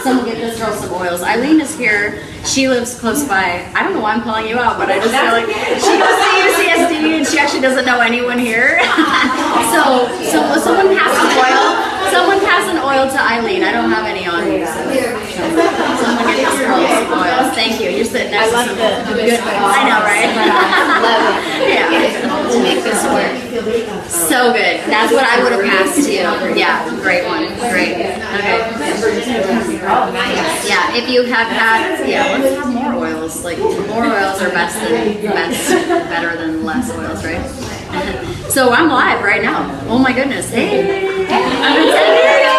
Someone get this girl some oils. Eileen is here. She lives close by. I don't know why I'm calling you out, but I just feel like she goes to UCSD and she actually doesn't know anyone here. so someone pass an oil. Someone pass an oil to Eileen. I don't have any on me. So. Someone get this girl some oils. Thank you. You're sitting next to some good. I know, right? Love it. Yeah. To make this work. So good. That's what I would have passed to. Yeah, great one. Great. Okay. Yeah, if you have had, let's have more oils. Like, more oils are better than less oils, right? So I'm live right now. Oh my goodness. Hey. I'm in San Diego.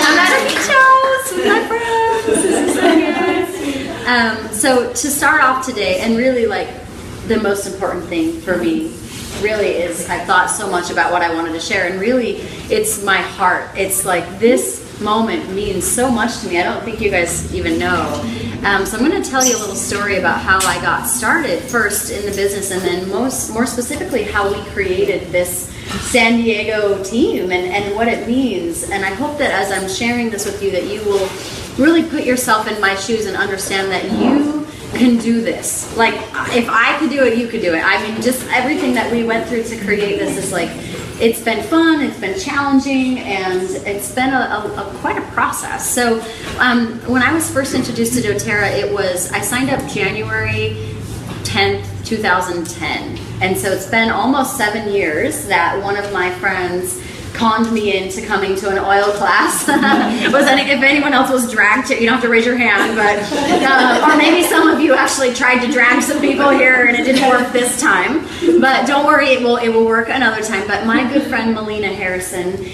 I'm at a beach house with my friends. This is so good. So to start off today, and really like the most important thing for me really is I've thought so much about what I wanted to share, and really it's my heart. It's like this moment means so much to me. I don't think you guys even know. So I'm going to tell you a little story about how I got started first in the business, and then more specifically how we created this San Diego team and what it means. And I hope that as I'm sharing this with you that you will really put yourself in my shoes and understand that you can do this. Like, if I could do it, you could do it. I mean, just everything that we went through to create this is like, it's been fun, it's been challenging, and it's been quite a process. So when I was first introduced to doTERRA, I signed up January 10th, 2010. And so it's been almost 7 years that one of my friends conned me into coming to an oil class. If anyone else was dragged to, you don't have to raise your hand, but or maybe some of you actually tried to drag some people here and it didn't work this time. But don't worry, it will work another time. But my good friend Melina Harrison,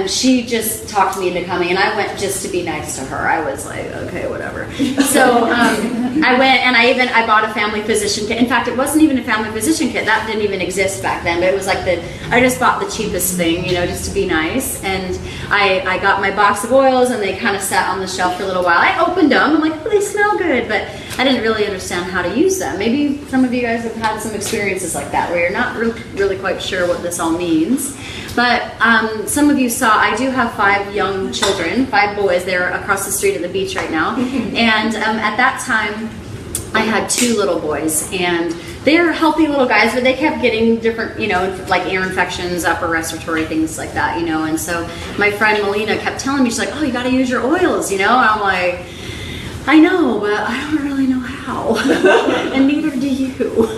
she just talked me into coming, and I went just to be nice to her. I was like, okay, whatever. So I went and I bought a family physician kit. In fact, it wasn't even a family physician kit. That didn't even exist back then. But it was like I just bought the cheapest thing, just to be nice. And I got my box of oils, and they kind of sat on the shelf for a little while. I opened them. I'm like, oh, they smell good, but I didn't really understand how to use them. Maybe some of you guys have had some experiences like that where you're not really quite sure what this all means. But some of you saw, I do have 5 young children, 5 boys. They're across the street at the beach right now. And at that time, I had 2 little boys, and they're healthy little guys, but they kept getting different, like ear infections, upper respiratory things like that, And so my friend Melina kept telling me, she's like, oh, you got to use your oils, And I'm like, I know, but I don't really know how, and neither do you.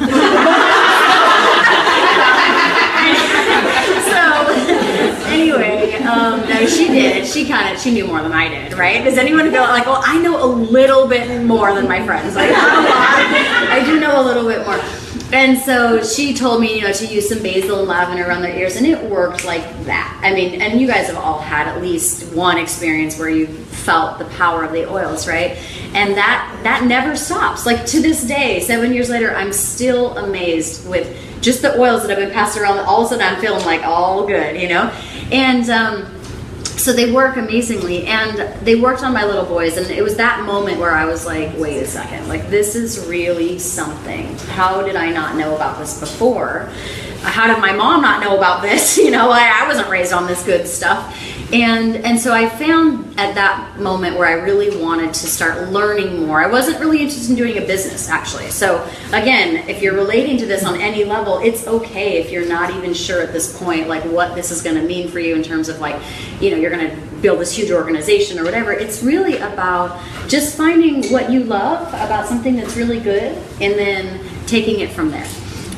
Anyway, no, she did. She knew more than I did, right? Does anyone feel like, well, I know a little bit more than my friends? Like, not a lot. I do know a little bit more. And so she told me, to use some basil and lavender around their ears, and it worked like that. I mean, and you guys have all had at least one experience where you felt the power of the oils, right? And that never stops. Like, to this day, 7 years later, I'm still amazed with just the oils that have been passed around. All of a sudden I'm feeling like all good, And so they work amazingly, and they worked on my little boys, and it was that moment where I was like, wait a second, like, this is really something. How did I not know about this before? How did my mom not know about this? I wasn't raised on this good stuff. And so I found at that moment where I really wanted to start learning more. I wasn't really interested in doing a business, actually. So again, if you're relating to this on any level, it's okay if you're not even sure at this point, like, what this is going to mean for you in terms of, like, you're going to build this huge organization or whatever. It's really about just finding what you love about something that's really good, and then taking it from there.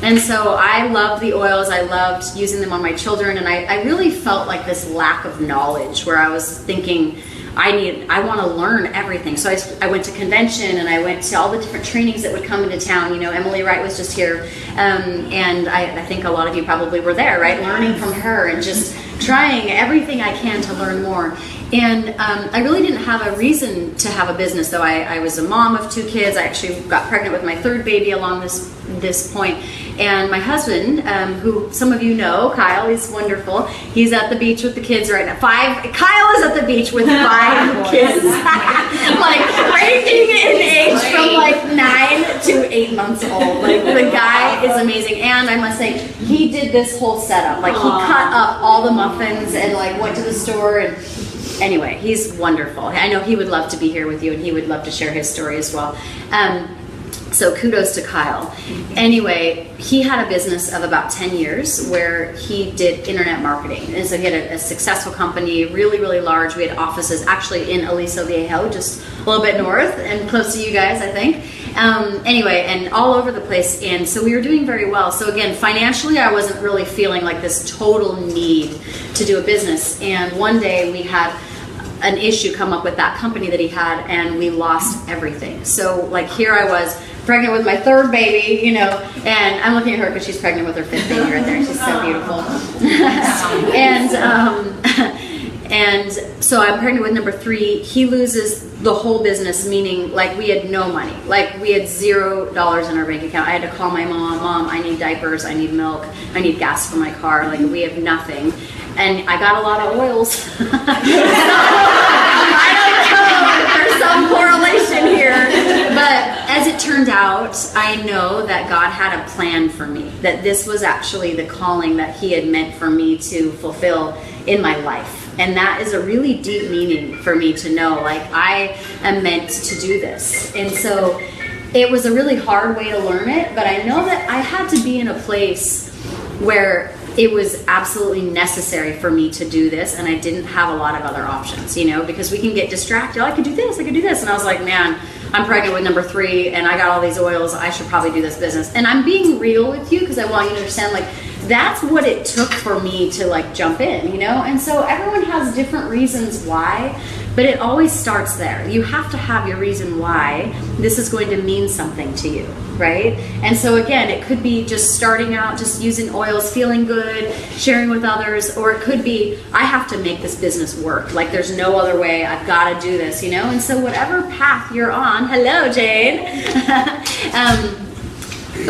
And so I loved the oils. I loved using them on my children, and I really felt like this lack of knowledge where I was thinking, I want to learn everything. So I went to convention, and I went to all the different trainings that would come into town. Emily Wright was just here, and I think a lot of you probably were there, right? Learning from her and just trying everything I can to learn more. And I really didn't have a reason to have a business, though. I was a mom of 2 kids. I actually got pregnant with my 3rd baby along this point. And my husband, who some of you know, Kyle, he's wonderful. He's at the beach with the kids right now. Kyle is at the beach with 5 kids. Like ranging in age from like 9 to 8 months old. Like the guy is amazing. And I must say, he did this whole setup. Like he cut up all the muffins and like went to the store and anyway, he's wonderful. I know he would love to be here with you and he would love to share his story as well. So kudos to Kyle. Anyway, he had a business of about 10 years where he did internet marketing. And so he had a successful company, really, really large. We had offices actually in Aliso Viejo, just a little bit north and close to you guys, I think. Anyway, and all over the place. And so we were doing very well. So again, financially, I wasn't really feeling like this total need to do a business. And one day we had an issue come up with that company that he had and we lost everything. So like here I was pregnant with my 3rd baby, you know, and I'm looking at her because she's pregnant with her 5th baby right there and she's so beautiful. And so I'm pregnant with number 3. He loses the whole business, meaning like we had no money. Like we had $0 in our bank account. I had to call my mom, I need diapers, I need milk, I need gas for my car. Like we have nothing. And I got a lot of oils. I don't know if there's some correlation here. But as it turned out, I know that God had a plan for me. That this was actually the calling that he had meant for me to fulfill in my life. And that is a really deep meaning for me to know, like I am meant to do this. And so it was a really hard way to learn it, but I know that I had to be in a place where it was absolutely necessary for me to do this, and I didn't have a lot of other options, you know, because we can get distracted. Oh, I could do this, I could do this. And I was like, man, I'm pregnant with number 3 and I got all these oils. I should probably do this business. And I'm being real with you because I want you to understand, like, that's what it took for me to like jump in, you know? And so everyone has different reasons why, but it always starts there. You have to have your reason why this is going to mean something to you, right? And so again, it could be just starting out, just using oils, feeling good, sharing with others, or it could be, I have to make this business work. Like there's no other way, I've got to do this, you know? And so whatever path you're on, hello, Jane.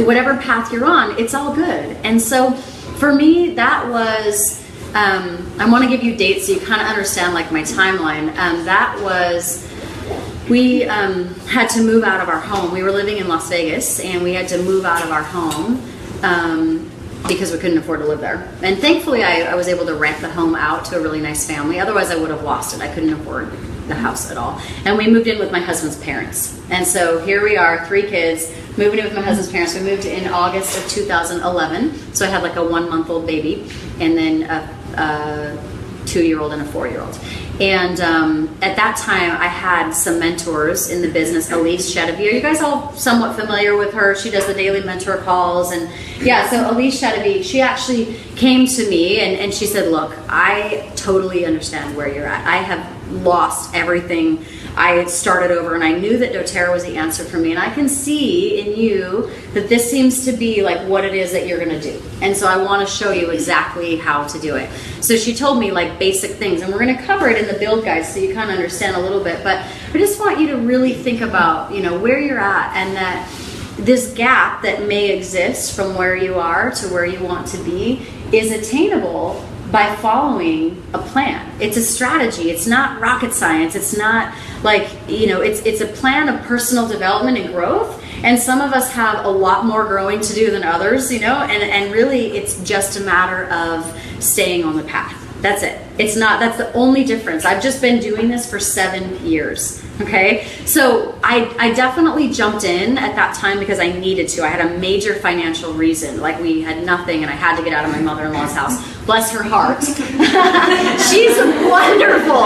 Whatever path you're on, it's all good. And so for me, that was, I want to give you dates so you kind of understand like my timeline. That was, we had to move out of our home. We were living in Las Vegas and we had to move out of our home because we couldn't afford to live there. And thankfully I was able to rent the home out to a really nice family. Otherwise I would have lost it. I couldn't afford the house at all. And we moved in with my husband's parents. And so here we are, 3 kids, moving in with my husband's parents. We moved in August of 2011. So I had like a 1-month-old baby and then a 2-year-old and a 4-year-old. And at that time, I had some mentors in the business. Elise Shedevy. Are you guys all somewhat familiar with her? She does the daily mentor calls. And yeah, so Elise Shedevy, she actually came to me and she said, look, I totally understand where you're at. I have lost everything. I started over and I knew that doTERRA was the answer for me. And I can see in you that this seems to be like what it is that you're going to do. And so I want to show you exactly how to do it. So she told me like basic things, and we're going to cover it in the build guide so you kind of understand a little bit. But I just want you to really think about, you know, where you're at, and that this gap that may exist from where you are to where you want to be is attainable by following a plan. It's a strategy. It's not rocket science. It's not like, you know, it's a plan of personal development and growth. And some of us have a lot more growing to do than others, you know, and really it's just a matter of staying on the path. That's it. It's not, that's the only difference. I've just been doing this for 7 years. Okay. So I definitely jumped in at that time because I needed to. I had a major financial reason. Like we had nothing and I had to get out of my mother-in-law's house. Bless her heart. She's wonderful.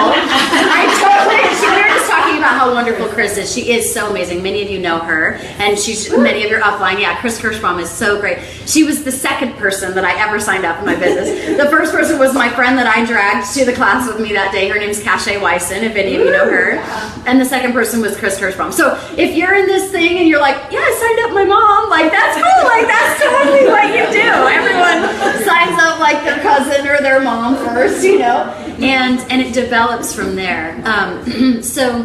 We were just talking about how wonderful Chris is. She is so amazing. Many of you know her, and she's many of your upline. Yeah, Kierston Kirschbaum is so great. She was the second person that I ever signed up in my business. The first person was my friend that I dragged to the class with me that day. Her name's Cache Wyson, if any of you know her. And the second person was Kierston Kirschbaum. So if you're in this thing and you're like, yeah, I signed up my mom, like that's cool. Like that's totally what you do. Everyone signs up like their cousin or their mom first, you know, and it develops from there. So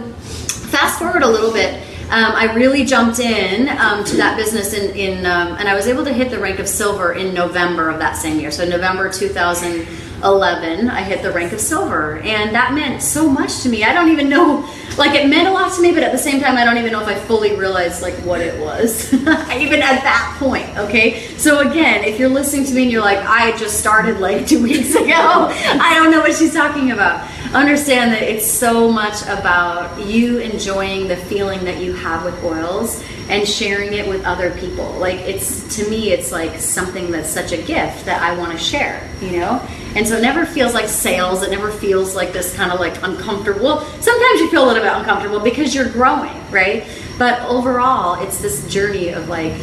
fast forward a little bit. I really jumped in to that business and I was able to hit the rank of silver in November of that same year. So November 2011, I hit the rank of silver, and that meant so much to me. I don't even know, like, it meant a lot to me, but at the same time, I don't even know if I fully realized like what it was, even at that point. Okay, so again, if you're listening to me and you're like, I just started like 2 weeks ago, I don't know what she's talking about. Understand that it's so much about you enjoying the feeling that you have with oils and sharing it with other people. Like, it's, to me, it's like something that's such a gift that I want to share, you know? And so it never feels like sales. It never feels like this kind of like uncomfortable. Sometimes you feel a little bit uncomfortable because you're growing, right? But overall, it's this journey of like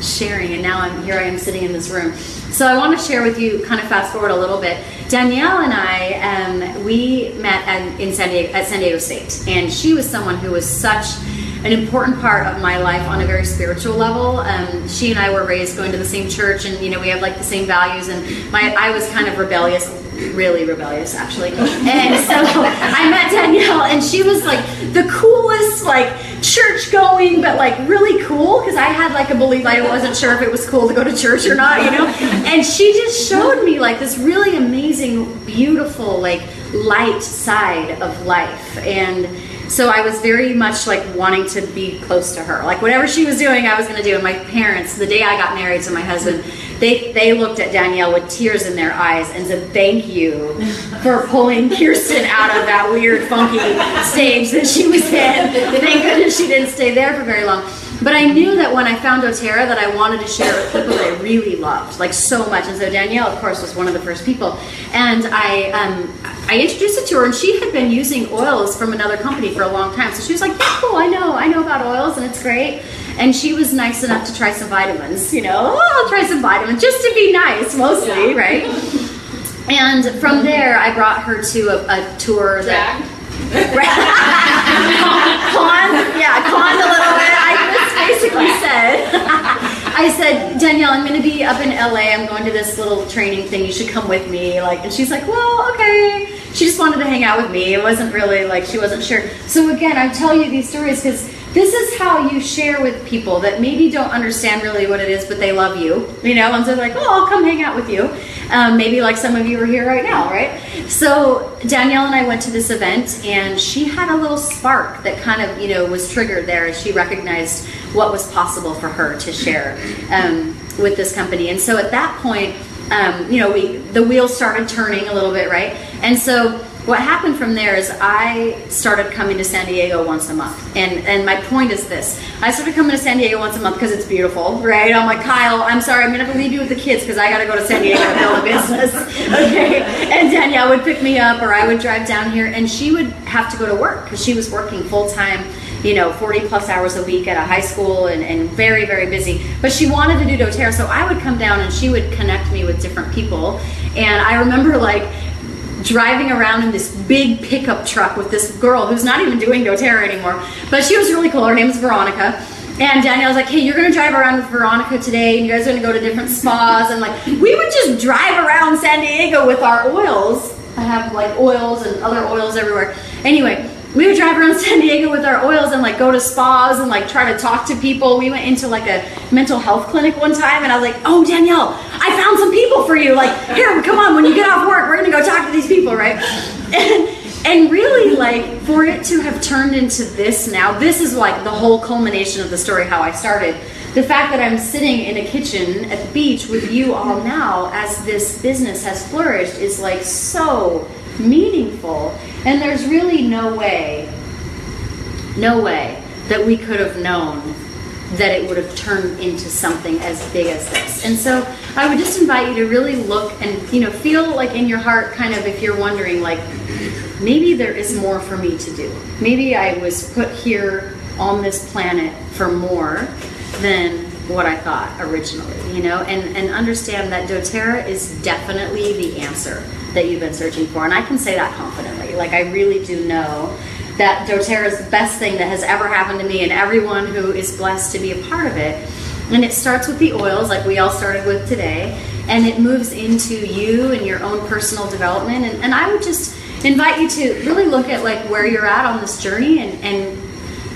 sharing. And now I am sitting in this room. So I want to share with you, kind of fast forward a little bit. Danielle and I, we met at San Diego State, and she was someone who was such an important part of my life on a very spiritual level. She and I were raised going to the same church, and you know, we have like the same values. And I was kind of rebellious, really rebellious actually. And so I met Danielle, and she was like the coolest, like church going, but like really cool, because I had like a belief, I wasn't sure if it was cool to go to church or not, you know. And she just showed me like this really amazing, beautiful, like light side of life. And so I was very much like wanting to be close to her. Like whatever she was doing, I was going to do. And my parents, the day I got married to my husband, they looked at Danielle with tears in their eyes and said, "Thank you for pulling Kierston out of that weird, funky stage that she was in. Thank goodness she didn't stay there for very long." But I knew that when I found doTERRA that I wanted to share it with people that I really loved, like so much. And so Danielle, of course, was one of the first people. And I introduced it to her, and she had been using oils from another company for a long time. So she was like, "Yeah, cool, I know about oils, and it's great." And she was nice enough to try some vitamins, you know. "Oh, I'll try some vitamins," just to be nice, mostly, right? And from there, I brought her to a tour that... conned a little bit. I just basically I said, "Danielle, I'm going to be up in LA. I'm going to this little training thing. You should come with me." Like, and she's like, "Well, okay." She just wanted to hang out with me. It wasn't really like, she wasn't sure. So again, I tell you these stories because this is how you share with people that maybe don't understand really what it is, but they love you, you know, and so they're like, "Oh, I'll come hang out with you." Maybe like some of you are here right now, right? So Danielle and I went to this event, and she had a little spark that kind of, you know, was triggered there as she recognized what was possible for her to share with this company. And so at that point, you know, the wheels started turning a little bit, right? And so what happened from there is I started coming to San Diego once a month. And my point is this. I started coming to San Diego once a month because it's beautiful, right? I'm like, "Kyle, I'm sorry, I'm going to have to leave you with the kids because I got to go to San Diego to build a business." Okay? And Danielle would pick me up, or I would drive down here, and she would have to go to work because she was working full-time, you know, 40 plus hours a week at a high school, and very, very busy. But she wanted to do doTERRA, so I would come down and she would connect me with different people. And I remember like driving around in this big pickup truck with this girl who's not even doing doTERRA anymore, but she was really cool. Her name was Veronica. And Danielle was like, "Hey, you're going to drive around with Veronica today, and you guys are going to go to different spas." And like, we would just drive around San Diego with our oils. I have like oils and other oils everywhere. Anyway, we would drive around San Diego with our oils and like go to spas and like try to talk to people. We went into like a mental health clinic one time, and I was like, "Oh, Danielle, I found some people for you. Like, here, come on, when you get off work, we're gonna go talk to these people," right? And really, like, for it to have turned into this now, this is like the whole culmination of the story, how I started. The fact that I'm sitting in a kitchen at the beach with you all now as this business has flourished is like so meaningful. And there's really no way that we could have known that it would have turned into something as big as this. And so I would just invite you to really look and, you know, feel like in your heart, kind of, if you're wondering, like, maybe there is more for me to do. Maybe I was put here on this planet for more than what I thought originally, you know, and understand that doTERRA is definitely the answer that you've been searching for. And I can say that confidently. Like, I really do know that doTERRA is the best thing that has ever happened to me and everyone who is blessed to be a part of it. And it starts with the oils, like we all started with today, and it moves into you and your own personal development. And I would just invite you to really look at like where you're at on this journey and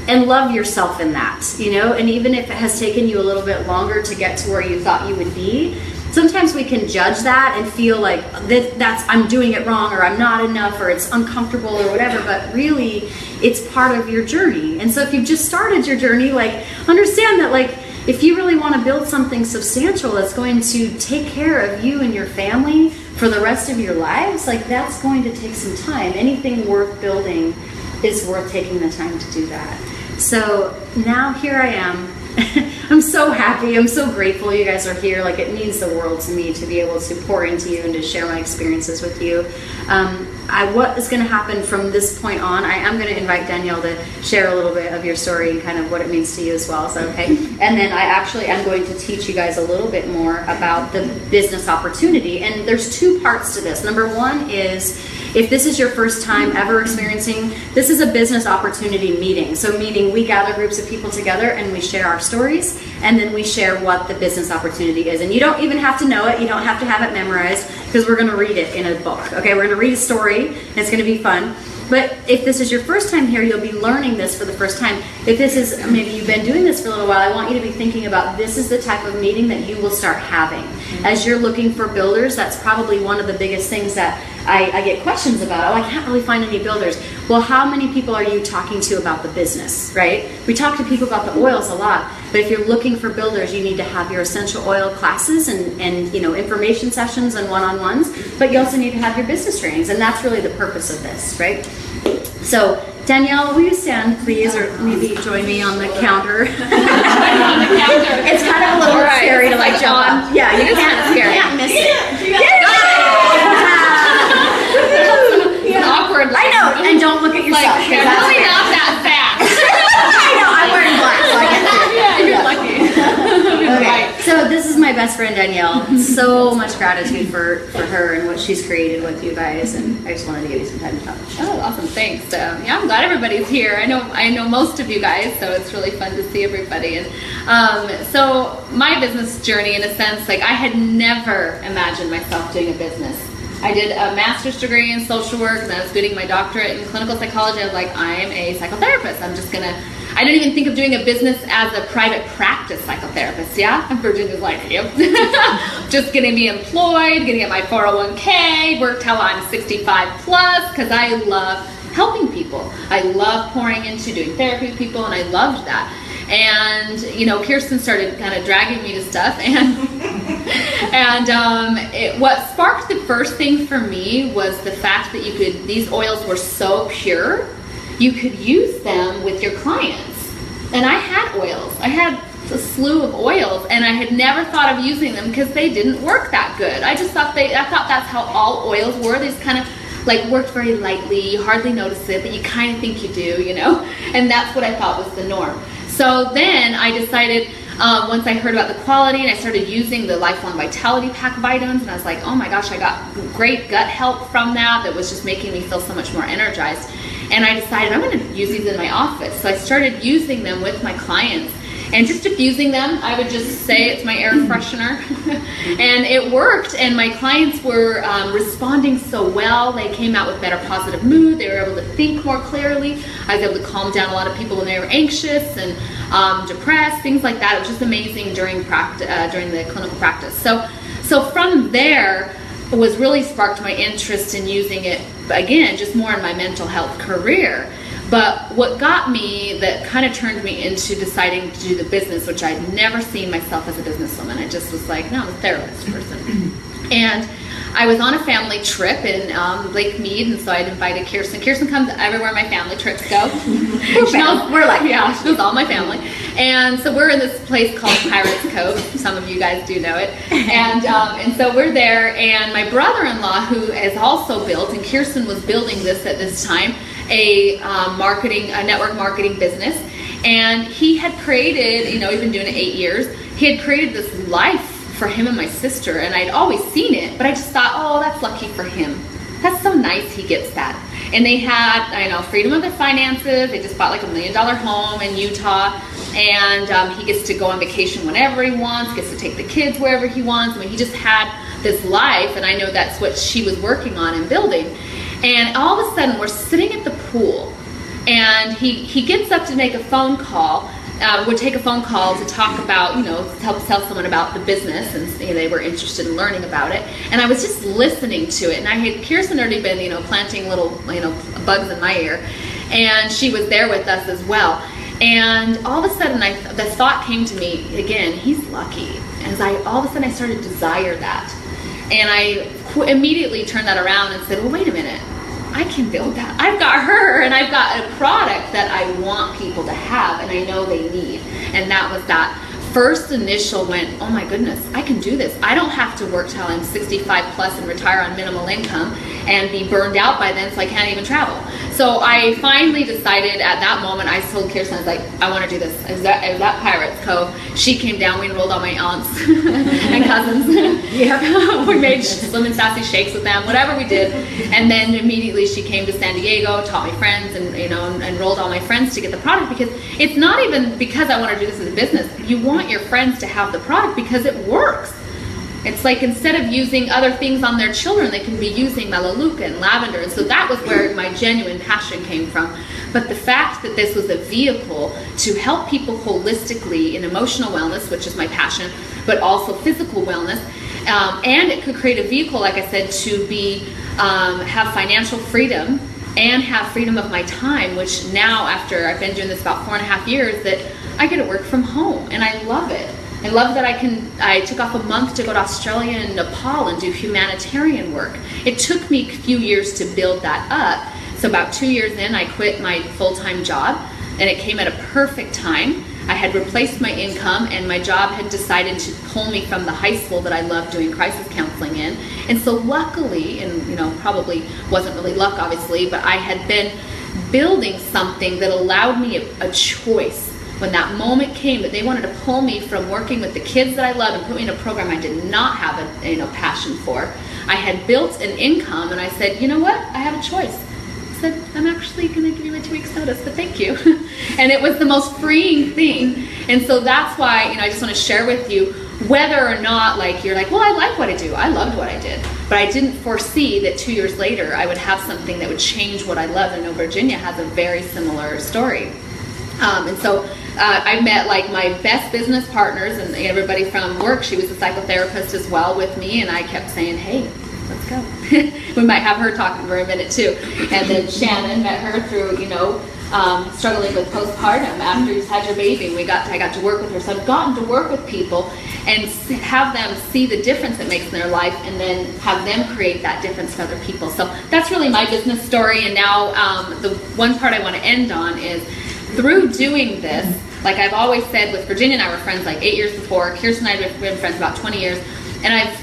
and love yourself in that, you know. And even if it has taken you a little bit longer to get to where you thought you would be, sometimes we can judge that and feel like that's I'm doing it wrong, or I'm not enough, or it's uncomfortable, or whatever. But really, it's part of your journey. And so if you've just started your journey, like, understand that, like, if you really want to build something substantial that's going to take care of you and your family for the rest of your lives, like, that's going to take some time. Anything worth building is worth taking the time to do that. So now here I am. I'm so happy. I'm so grateful you guys are here. Like, it means the world to me to be able to pour into you and to share my experiences with you. What is going to happen from this point on, I am going to invite Danielle to share a little bit of your story and kind of what it means to you as well. Is that okay? And then I actually am going to teach you guys a little bit more about the business opportunity. And there's two parts to this. Number one is, if this is your first time ever experiencing, this is a business opportunity meeting. So meaning, we gather groups of people together and we share our stories, and then we share what the business opportunity is. And you don't even have to know it. You don't have to have it memorized, because we're going to read it in a book. Okay, we're going to read a story, and it's going to be fun. But if this is your first time here, you'll be learning this for the first time. If this is, maybe you've been doing this for a little while, I want you to be thinking about, this is the type of meeting that you will start having. As you're looking for builders, that's probably one of the biggest things that I get questions about. Oh, I can't really find any builders. Well, how many people are you talking to about the business, right? We talk to people about the oils a lot, but if you're looking for builders, you need to have your essential oil classes and you know, information sessions and one-on-ones, but you also need to have your business trainings, and that's really the purpose of this, right? So, Danielle, will you stand, please, or maybe join me on the counter? It's kind of a little scary to, like, jump on. Yeah, you can't miss it. It's awkward. I know, and don't look at yourself. Like, you're really not that fast. I know, I'm wearing black, so I get it. Yeah, you're lucky. Okay, so this is my best friend Danielle. So much gratitude for her and what she's created with you guys, and I just wanted to give you some time to talk. Oh, awesome, thanks. Yeah, I'm glad everybody's here. I know most of you guys, so it's really fun to see everybody. And so my business journey, in a sense, like, I had never imagined myself doing a business. I did a master's degree in social work, and I was getting my doctorate in clinical psychology. I was like, I'm a psychotherapist. I didn't even think of doing a business as a private practice psychotherapist, yeah? And Virginia's like, yep. Just gonna be employed, gonna get my 401k, work till I'm 65 plus, because I love helping people. I love pouring into doing therapy with people, and I loved that. And, you know, Kierston started kind of dragging me to stuff, what sparked the first thing for me was the fact that these oils were so pure, you could use them with your clients. And I had oils. I had a slew of oils, and I had never thought of using them because they didn't work that good. I thought that's how all oils were. They just kind of, like, worked very lightly. You hardly notice it, but you kind of think you do, you know? And that's what I thought was the norm. So then I decided, once I heard about the quality, and I started using the Lifelong Vitality Pack vitamins, and I was like, oh my gosh, I got great gut help from that was just making me feel so much more energized. And I decided I'm going to use these in my office. So I started using them with my clients. And just diffusing them, I would just say it's my air freshener. And it worked, and my clients were responding so well. They came out with better positive mood. They were able to think more clearly. I was able to calm down a lot of people when they were anxious and depressed, things like that. It was just amazing during the clinical practice. So from there was really sparked my interest in using it, again, just more in my mental health career. But what got me, that kind of turned me into deciding to do the business, which I'd never seen myself as a businesswoman. I just was like, no, I'm a therapist person. And I was on a family trip in Lake Mead, and so I'd invited Kierston. Kierston comes everywhere my family trips go. We're like, yeah, she knows all my family. And so we're in this place called Pirates Cove. Some of you guys do know it. And so we're there, and my brother-in-law, who is also built, and Kierston was building this at this time, a network marketing business. And he had created, he'd been doing it 8 years. He had created this life for him and my sister, and I'd always seen it, but I just thought, oh, that's lucky for him. That's so nice he gets that. And they had, freedom of their finances. They just bought like $1 million home in Utah, and he gets to go on vacation whenever he wants, gets to take the kids wherever he wants. I mean, he just had this life, and I know that's what she was working on and building. And all of a sudden, we're sitting at the pool, And he gets up to make a phone call, would take a phone call to talk about, to help tell someone about the business, and they were interested in learning about it. And I was just listening to it, and Kierston had already been, planting little, bugs in my ear, and she was there with us as well. And all of a sudden, the thought came to me again, he's lucky. As all of a sudden I started to desire that. And I immediately turned that around and said, well, wait a minute. I can build that. I've got her, and I've got a product that I want people to have, and I know they need. And that was that first initial went, oh my goodness, I can do this. I don't have to work till I'm 65 plus and retire on minimal income and be burned out by then, so I can't even travel. So I finally decided at that moment, I told Kierston, I was like, I want to do this. It was at Pirates Cove. She came down, we enrolled all my aunts and cousins. We made Slim and Sassy shakes with them, whatever we did. And then immediately she came to San Diego, taught my friends, and enrolled all my friends to get the product, because it's not even because I want to do this as a business. You want your friends to have the product because it works. It's like instead of using other things on their children, they can be using melaleuca and lavender. And so that was where my genuine passion came from. But the fact that this was a vehicle to help people holistically in emotional wellness, which is my passion, but also physical wellness, and it could create a vehicle, like I said, to have financial freedom and have freedom of my time, which now after I've been doing this about 4.5 years, that I get to work from home, and I love it. I love that I took off a month to go to Australia and Nepal and do humanitarian work. It took me a few years to build that up. So about 2 years in, I quit my full-time job, and it came at a perfect time. I had replaced my income, and my job had decided to pull me from the high school that I loved doing crisis counseling in. And so luckily, and probably wasn't really luck obviously, but I had been building something that allowed me a choice. When that moment came that they wanted to pull me from working with the kids that I love and put me in a program I did not have a passion for, I had built an income, and I said, you know what? I have a choice. I said, I'm actually going to give you a 2 weeks notice, but thank you. And it was the most freeing thing. And so that's why I just want to share with you, whether or not you're like, well, I like what I do. I loved what I did. But I didn't foresee that 2 years later I would have something that would change what I loved. I know Virginia has a very similar story. And so I met my best business partners and everybody from work. She was a psychotherapist as well with me, and I kept saying, hey, let's go. We might have her talking for a minute too. And then Shannon, met her through, struggling with postpartum after you've had your baby. I got to work with her. So I've gotten to work with people and have them see the difference it makes in their life, and then have them create that difference for other people. So that's really my business story. And now the one part I want to end on is, through doing this, like I've always said, with Virginia and I were friends 8 years before. Kierston and I have been friends about 20 years. And I've,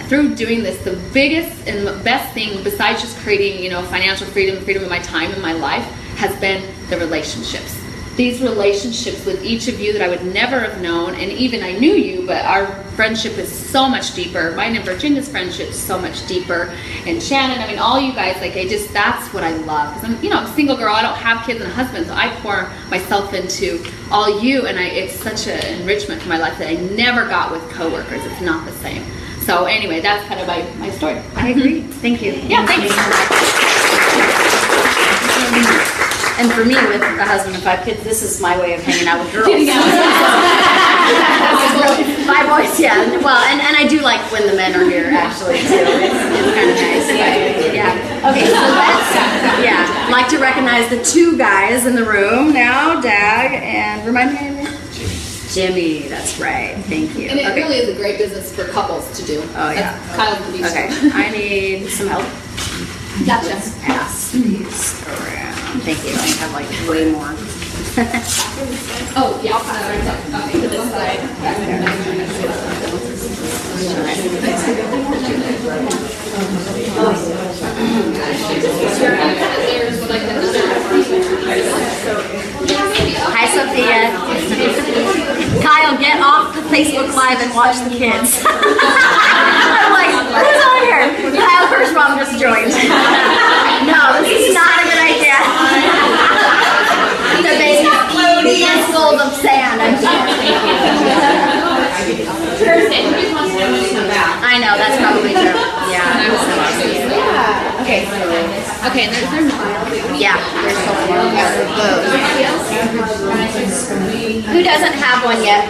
through doing this, the biggest and the best thing besides just creating, financial freedom of my time in my life, has been the relationships. These relationships with each of you that I would never have known, and even I knew you, but our friendship is so much deeper. Mine and Virginia's friendship is so much deeper. And Shannon, all you guys, that's what I love. Because I'm a single girl, I don't have kids and a husband, so I pour myself into all you, and it's such an enrichment for my life that I never got with coworkers. It's not the same. So anyway, that's kind of my story. I agree. Thank you. Yeah, thanks. And for me, with a husband and 5 kids, this is my way of hanging out with girls. My boys, yeah. Well, and I do like when the men are here, actually, too. It's kind of nice. But, yeah. Okay, so I'd like to recognize the 2 guys in the room now, Dag, and remind me your name? Jimmy, that's right. Thank you. And it really is a great business for couples to do. Oh, yeah. That's kind of the beauty. Okay, I need some help. Gotcha. Pass these around. Thank you. I have way more. Oh, yeah, I'll pass it right up. Okay, to this side. Hi, Sophia. Kyle, get off the Facebook Live and watch the kids. I'm like, who's on here? Kyle Kirschbaum just joined. No, this is not a good idea. The baby's full of sand. I know, that's probably true. Yeah. Okay, and is there Yeah. Who doesn't have one yet?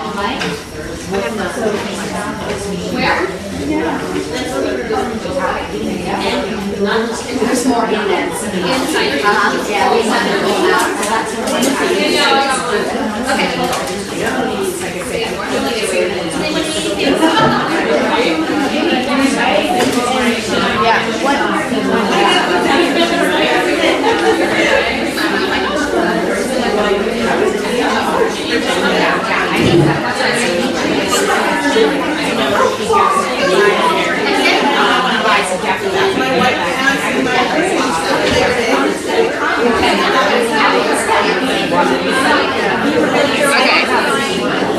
There's more in it. Okay.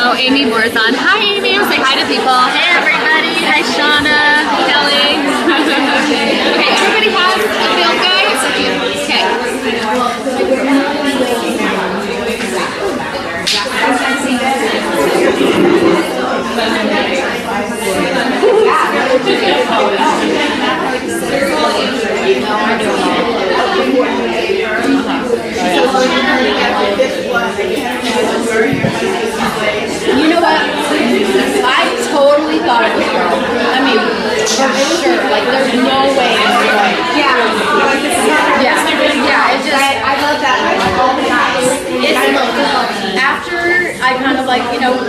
Oh, Amy Moore's on. Hi, Amy. Say hi to people. Hey, everybody. Hi, Shauna. Kelly. Okay, everybody has a field guide? You know what? I totally thought it was wrong. I mean, for sure. Like, there's no way. Yeah. It just. I love that all the time. After I kind of like,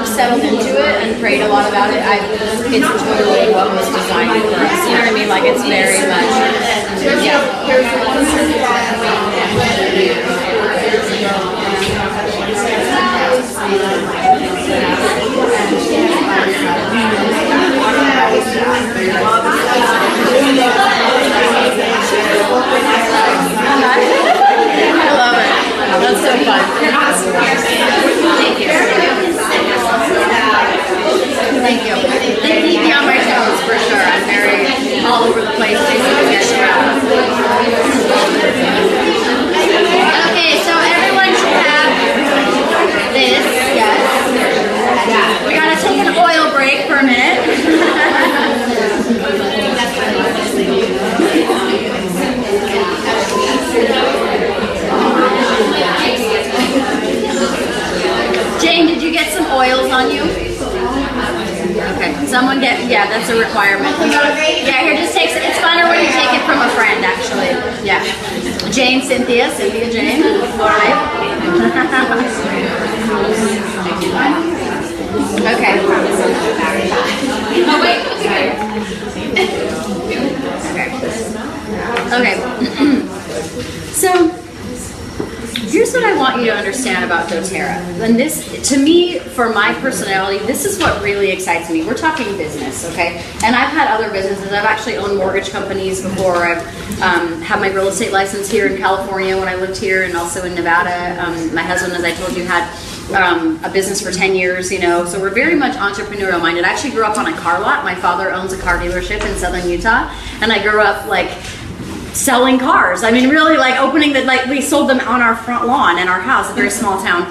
settled into it and prayed a lot about it, it's totally what was designed for us. You know what I mean? Like, it's very much. I love it. That's so fun. Thank you. Thank you. They keep me on my toes for sure. I'm very all over the place. Okay, so everyone should have this. Yes. We gotta take an oil break for a minute. Jane, did you get some oils on you? Okay, someone get, that's a requirement. Yeah, here, just take, it's funner when you take it from a friend, actually. Yeah. Jane, Cynthia, Jane. All right. Okay. Oh, wait. Okay. So, here's what I want you to understand about doTERRA. And this, to me, for my personality, this is what really excites me. We're talking business, okay? And I've had other businesses. I've actually owned mortgage companies before. I've had my real estate license here in California when I lived here, and also in Nevada. My husband, as I told you, had a business for 10 years, so we're very much entrepreneurial minded. I actually grew up on a car lot. My father owns a car dealership in southern Utah, and I grew up like selling cars. I mean, really, like opening we sold them on our front lawn in our house, a very small town.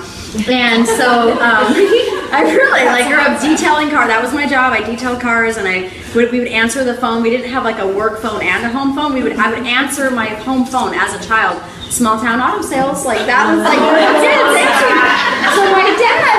And so I really grew up detailing cars. That was my job. I detailed cars, and we would answer the phone. We didn't have like a work phone and a home phone. I would answer my home phone as a child. Small town auto sales, that was what I did. So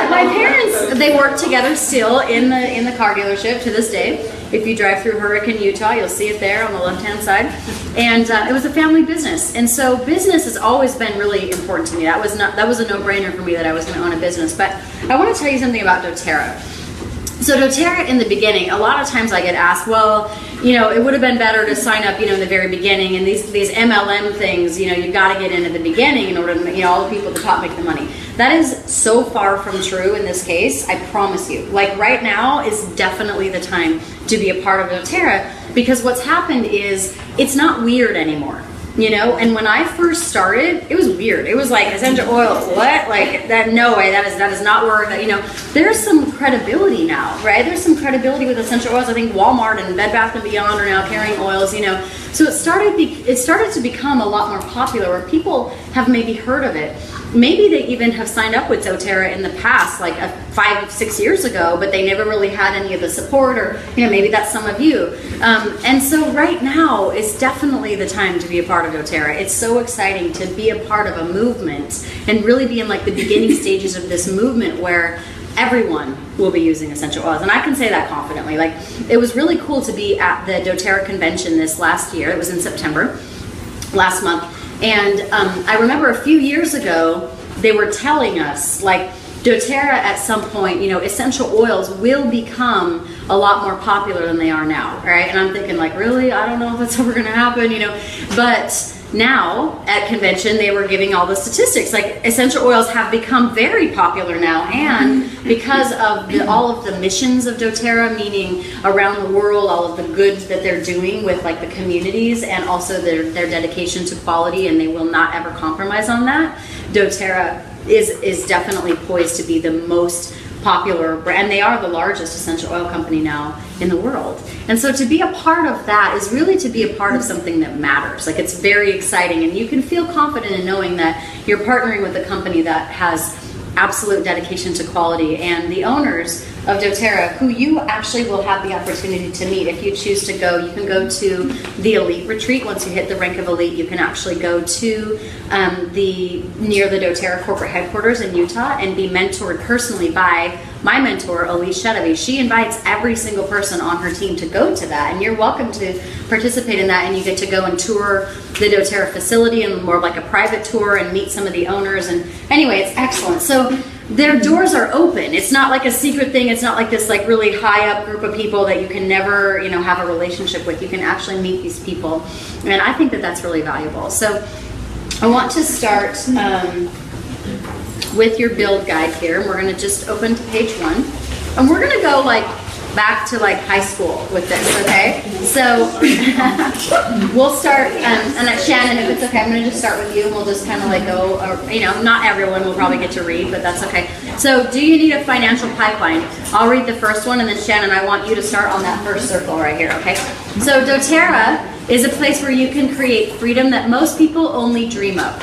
my parents, they work together still in the car dealership to this day. If you drive through Hurricane, Utah, you'll see it there on the left-hand side. And it was a family business, and so business has always been really important to me. That was a no-brainer for me that I was going to own a business. But I want to tell you something about doTERRA. So doTERRA, in the beginning, a lot of times I get asked, well, it would have been better to sign up, in the very beginning, and these MLM things, you've got to get in at the beginning in order to make, all the people at the top make the money. That is so far from true in this case, I promise you. Right now is definitely the time to be a part of doTERRA, because what's happened is it's not weird anymore. And when I first started, it was weird. It was like essential oil, what? That? No way. That does not work. There's some credibility now, right? There's some credibility with essential oils. I think Walmart and Bed Bath & Beyond are now carrying oils. So it started to become a lot more popular, where people have maybe heard of it. Maybe they even have signed up with doTERRA in the past, like 5-6 years ago, but they never really had any of the support, or maybe that's some of you. And so right now is definitely the time to be a part of doTERRA. It's so exciting to be a part of a movement and really be in like the beginning stages of this movement where everyone will be using essential oils. And I can say that confidently. Like, it was really cool to be at the doTERRA convention this last year. It was in September, last month. And I remember a few years ago, they were telling us, like, doTERRA at some point, essential oils will become a lot more popular than they are now, right? And I'm thinking, like, really? I don't know if that's ever going to happen, But now, at convention, they were giving all the statistics. Like, essential oils have become very popular now, and because of all of the missions of doTERRA, meaning around the world, all of the good that they're doing with like the communities, and also their dedication to quality, and they will not ever compromise on that, doTERRA is definitely poised to be the most popular brand. They are the largest essential oil company now in the world. And so to be a part of that is really to be a part of something that matters. Like, it's very exciting, and you can feel confident in knowing that you're partnering with a company that has absolute dedication to quality, and the owners of doTERRA, who you actually will have the opportunity to meet if you choose to go. You can go to the Elite Retreat. Once you hit the rank of Elite, you can actually go to near the doTERRA corporate headquarters in Utah and be mentored personally by my mentor, Elise Shedevi. She invites every single person on her team to go to that, and you're welcome to participate in that, and you get to go and tour the doTERRA facility and more like a private tour and meet some of the owners. And anyway, it's excellent. So their doors are open. It's not like a secret thing. It's not like this like really high up group of people that you can never have a relationship with. You can actually meet these people, and I think that that's really valuable. So I want to start with your build guide here. We're going to just open to page 1, and we're going to go like back to like high school with this, okay? So we'll start, and Shannon, if it's okay, I'm going to just start with you, and we'll just kind of like go, not everyone will probably get to read, but that's okay. So, do you need a financial pipeline? I'll read the first one, and then Shannon, I want you to start on that first circle right here, okay? So doTERRA is a place where you can create freedom that most people only dream of.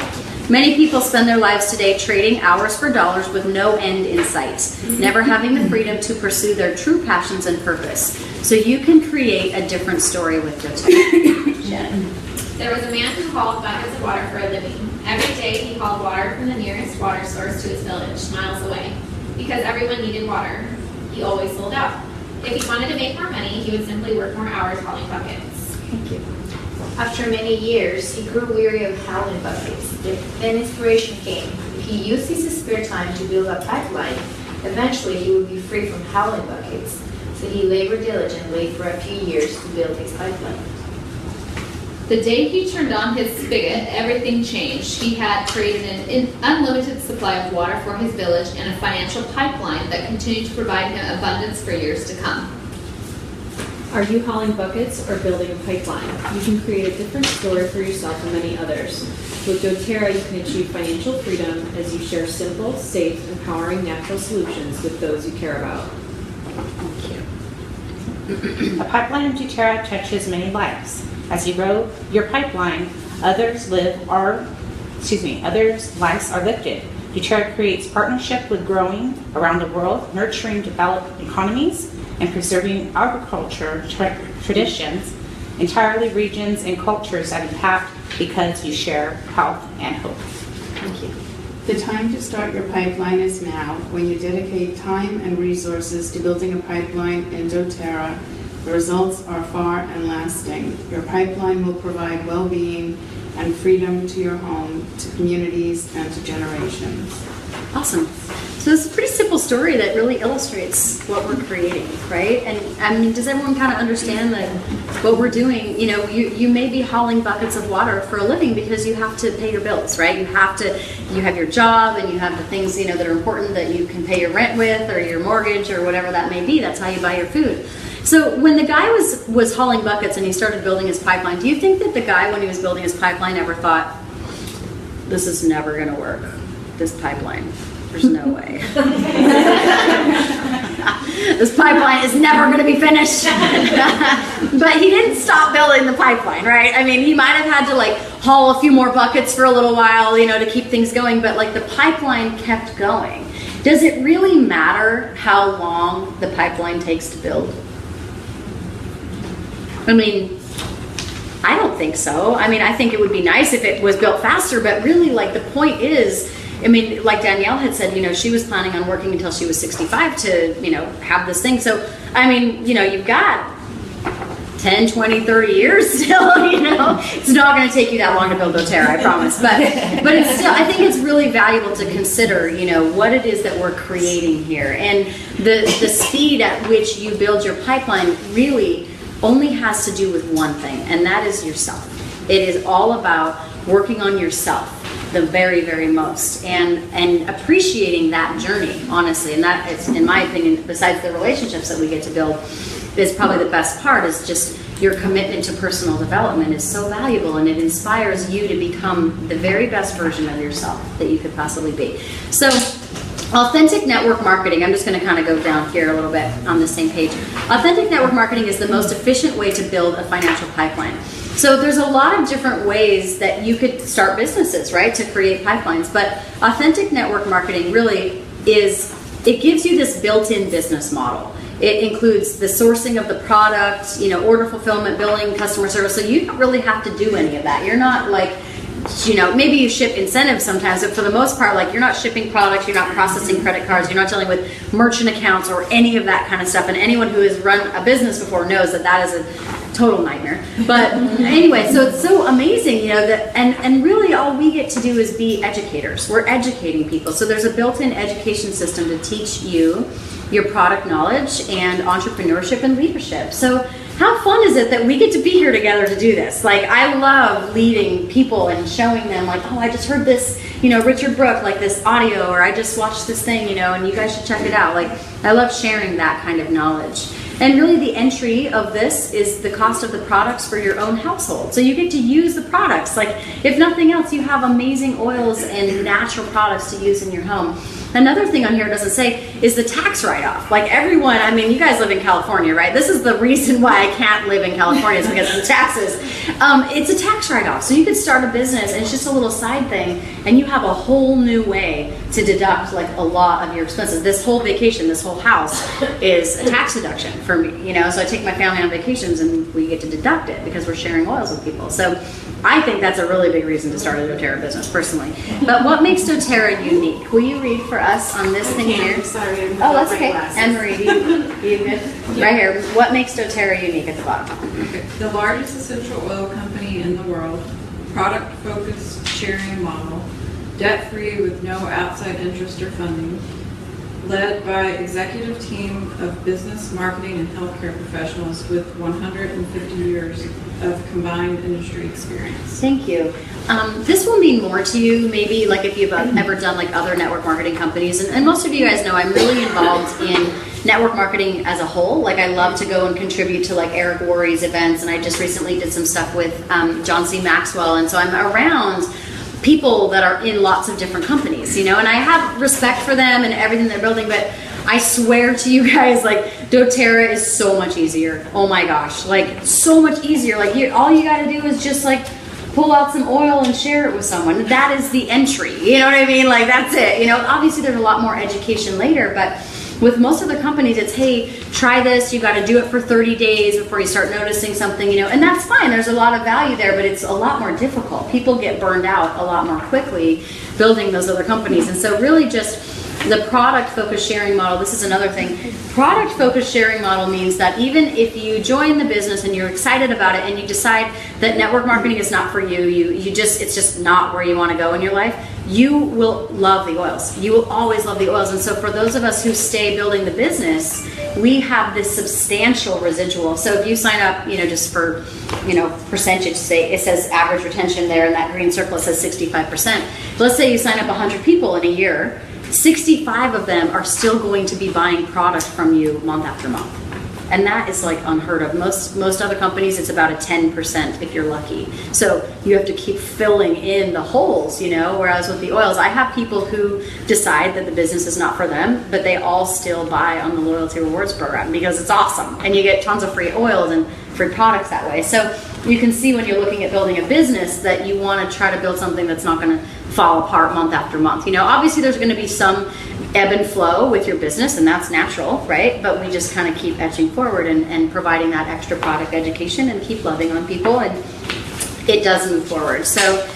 Many people spend their lives today trading hours for dollars with no end in sight, never having the freedom to pursue their true passions and purpose. So you can create a different story with doTERRA. Shannon. There was a man who hauled buckets of water for a living. Every day he hauled water from the nearest water source to his village, miles away. Because everyone needed water, he always sold out. If he wanted to make more money, he would simply work more hours hauling buckets. Thank you. After many years, he grew weary of hauling buckets. Then inspiration came. If he used his spare time to build a pipeline, eventually he would be free from hauling buckets. So he labored diligently for a few years to build his pipeline. The day he turned on his spigot, everything changed. He had created an unlimited supply of water for his village and a financial pipeline that continued to provide him abundance for years to come. Are you hauling buckets or building a pipeline? You can create a different story for yourself and many others. With doTERRA, you can achieve financial freedom as you share simple, safe, empowering natural solutions with those you care about. Thank you. A pipeline of doTERRA touches many lives. As you grow your pipeline, others' lives are lifted. doTERRA creates partnership with growing around the world, nurturing developed economies, and preserving agriculture traditions, entirely regions and cultures that impact because you share health and hope. Thank you. The time to start your pipeline is now. When you dedicate time and resources to building a pipeline in doTERRA, the results are far and lasting. Your pipeline will provide well-being and freedom to your home, to communities, and to generations. Awesome. So it's a pretty simple story that really illustrates what we're creating, right? And I mean, does everyone kind of understand that what we're doing, you may be hauling buckets of water for a living because you have to pay your bills, right? You have your job and you have the things, that are important that you can pay your rent with or your mortgage or whatever that may be. That's how you buy your food. So when the guy was hauling buckets and he started building his pipeline, do you think that the guy, when he was building his pipeline, ever thought, this is never going to work, this pipeline? There's no way. this pipeline is never going to be finished. But he didn't stop building the pipeline, right? I mean, he might have had to like haul a few more buckets for a little while, you know, to keep things going, but like the pipeline kept going. Does it really matter how long the pipeline takes to build? I mean, I don't think so. I mean, I think it would be nice if it was built faster, but really, like, the point is, I mean, like Danielle had said, you know, she was planning on working until she was 65 to, you know, have this thing. So, I mean, you know, you've got 10, 20, 30 years still, you know. It's not going to take you that long to build doTERRA, I promise. But it's still, I think it's really valuable to consider, you know, what it is that we're creating here. And the speed at which you build your pipeline really only has to do with one thing, and that is yourself. It is all about working on yourself the very, very most, and appreciating that journey, honestly. And that is, in my opinion, besides the relationships that we get to build, is probably the best part, is just your commitment to personal development is so valuable, and it inspires you to become the very best version of yourself that you could possibly be. So, authentic network marketing, I'm just going to kind of go down here a little bit on the same page. Authentic network marketing is the most efficient way to build a financial pipeline. So there's a lot of different ways that you could start businesses, right, to create pipelines. But authentic network marketing really is, it gives you this built-in business model. It includes the sourcing of the product, you know, order fulfillment, billing, customer service. So you don't really have to do any of that. You're not like, you know, maybe you ship incentives sometimes, but for the most part, like, you're not shipping products, you're not processing credit cards, you're not dealing with merchant accounts or any of that kind of stuff. And anyone who has run a business before knows that that is a total nightmare. But anyway, so it's so amazing, you know, that, and really all we get to do is be educators. We're educating people. So there's a built-in education system to teach you your product knowledge and entrepreneurship and leadership. So how fun is it that we get to be here together to do this? Like, I love leading people and showing them, like, oh, I just heard this, you know, Richard Brooke, like this audio, or I just watched this thing, you know, and you guys should check it out. Like, I love sharing that kind of knowledge. And really the entry of this is the cost of the products for your own household. So you get to use the products. Like, if nothing else, you have amazing oils and natural products to use in your home. Another thing on here it doesn't say is the tax write-off. Like, everyone, I mean, you guys live in California, right? This is the reason why I can't live in California, is because of the taxes. It's a tax write-off. So you could start a business, and it's just a little side thing, and you have a whole new way to deduct, like, a lot of your expenses. This whole vacation, this whole house is a tax deduction for me, you know? So I take my family on vacations, and we get to deduct it because we're sharing oils with people. So I think that's a really big reason to start a doTERRA business, personally. But what makes doTERRA unique? Will you read for us on this thing here? I'm sorry. Oh, that's okay. Anne Marie, you good? Right here. What makes doTERRA unique at the bottom? Okay. The largest essential oil company in the world, product-focused sharing model, debt-free with no outside interest or funding, led by executive team of business, marketing, and healthcare professionals with 150 years of combined industry experience. Thank you. This will mean more to you, maybe, like, if you've ever done like other network marketing companies. And most of you guys know I'm really involved in network marketing as a whole. Like, I love to go and contribute to like Eric Worre's events, and I just recently did some stuff with John C. Maxwell, and so I'm around people that are in lots of different companies, you know, and I have respect for them and everything they're building, but I swear to you guys, like, doTERRA is so much easier. Oh my gosh, like, so much easier. Like, all you got to do is just like pull out some oil and share it with someone. That is the entry, you know what I mean? Like, that's it. You know, obviously there's a lot more education later, but with most of the companies, it's, hey, try this, you got to do it for 30 days before you start noticing something, you know, and that's fine. There's a lot of value there, but it's a lot more difficult. People get burned out a lot more quickly building those other companies. And so really just the product-focused sharing model, this is another thing. Product-focused sharing model means that even if you join the business and you're excited about it and you decide that network marketing is not for you, it's just not where you want to go in your life, you will love the oils. You will always love the oils. And so for those of us who stay building the business, we have this substantial residual. So if you sign up, you know, just for, you know, percentage, say it says average retention there, and that green circle says 65%. Let's say you sign up 100 people in a year, 65 of them are still going to be buying product from you month after month. and that is like unheard of. Most other companies, it's about a 10% if you're lucky. So you have to keep filling in the holes, you know, whereas with the oils, I have people who decide that the business is not for them, but they all still buy on the loyalty rewards program because it's awesome, and you get tons of free oils and free products that way. So you can see when you're looking at building a business that you want to try to build something that's not going to fall apart month after month. You know, obviously there's going to be some ebb and flow with your business, and that's natural, right? But we just kind of keep etching forward and providing that extra product education and keep loving on people, and it does move forward. So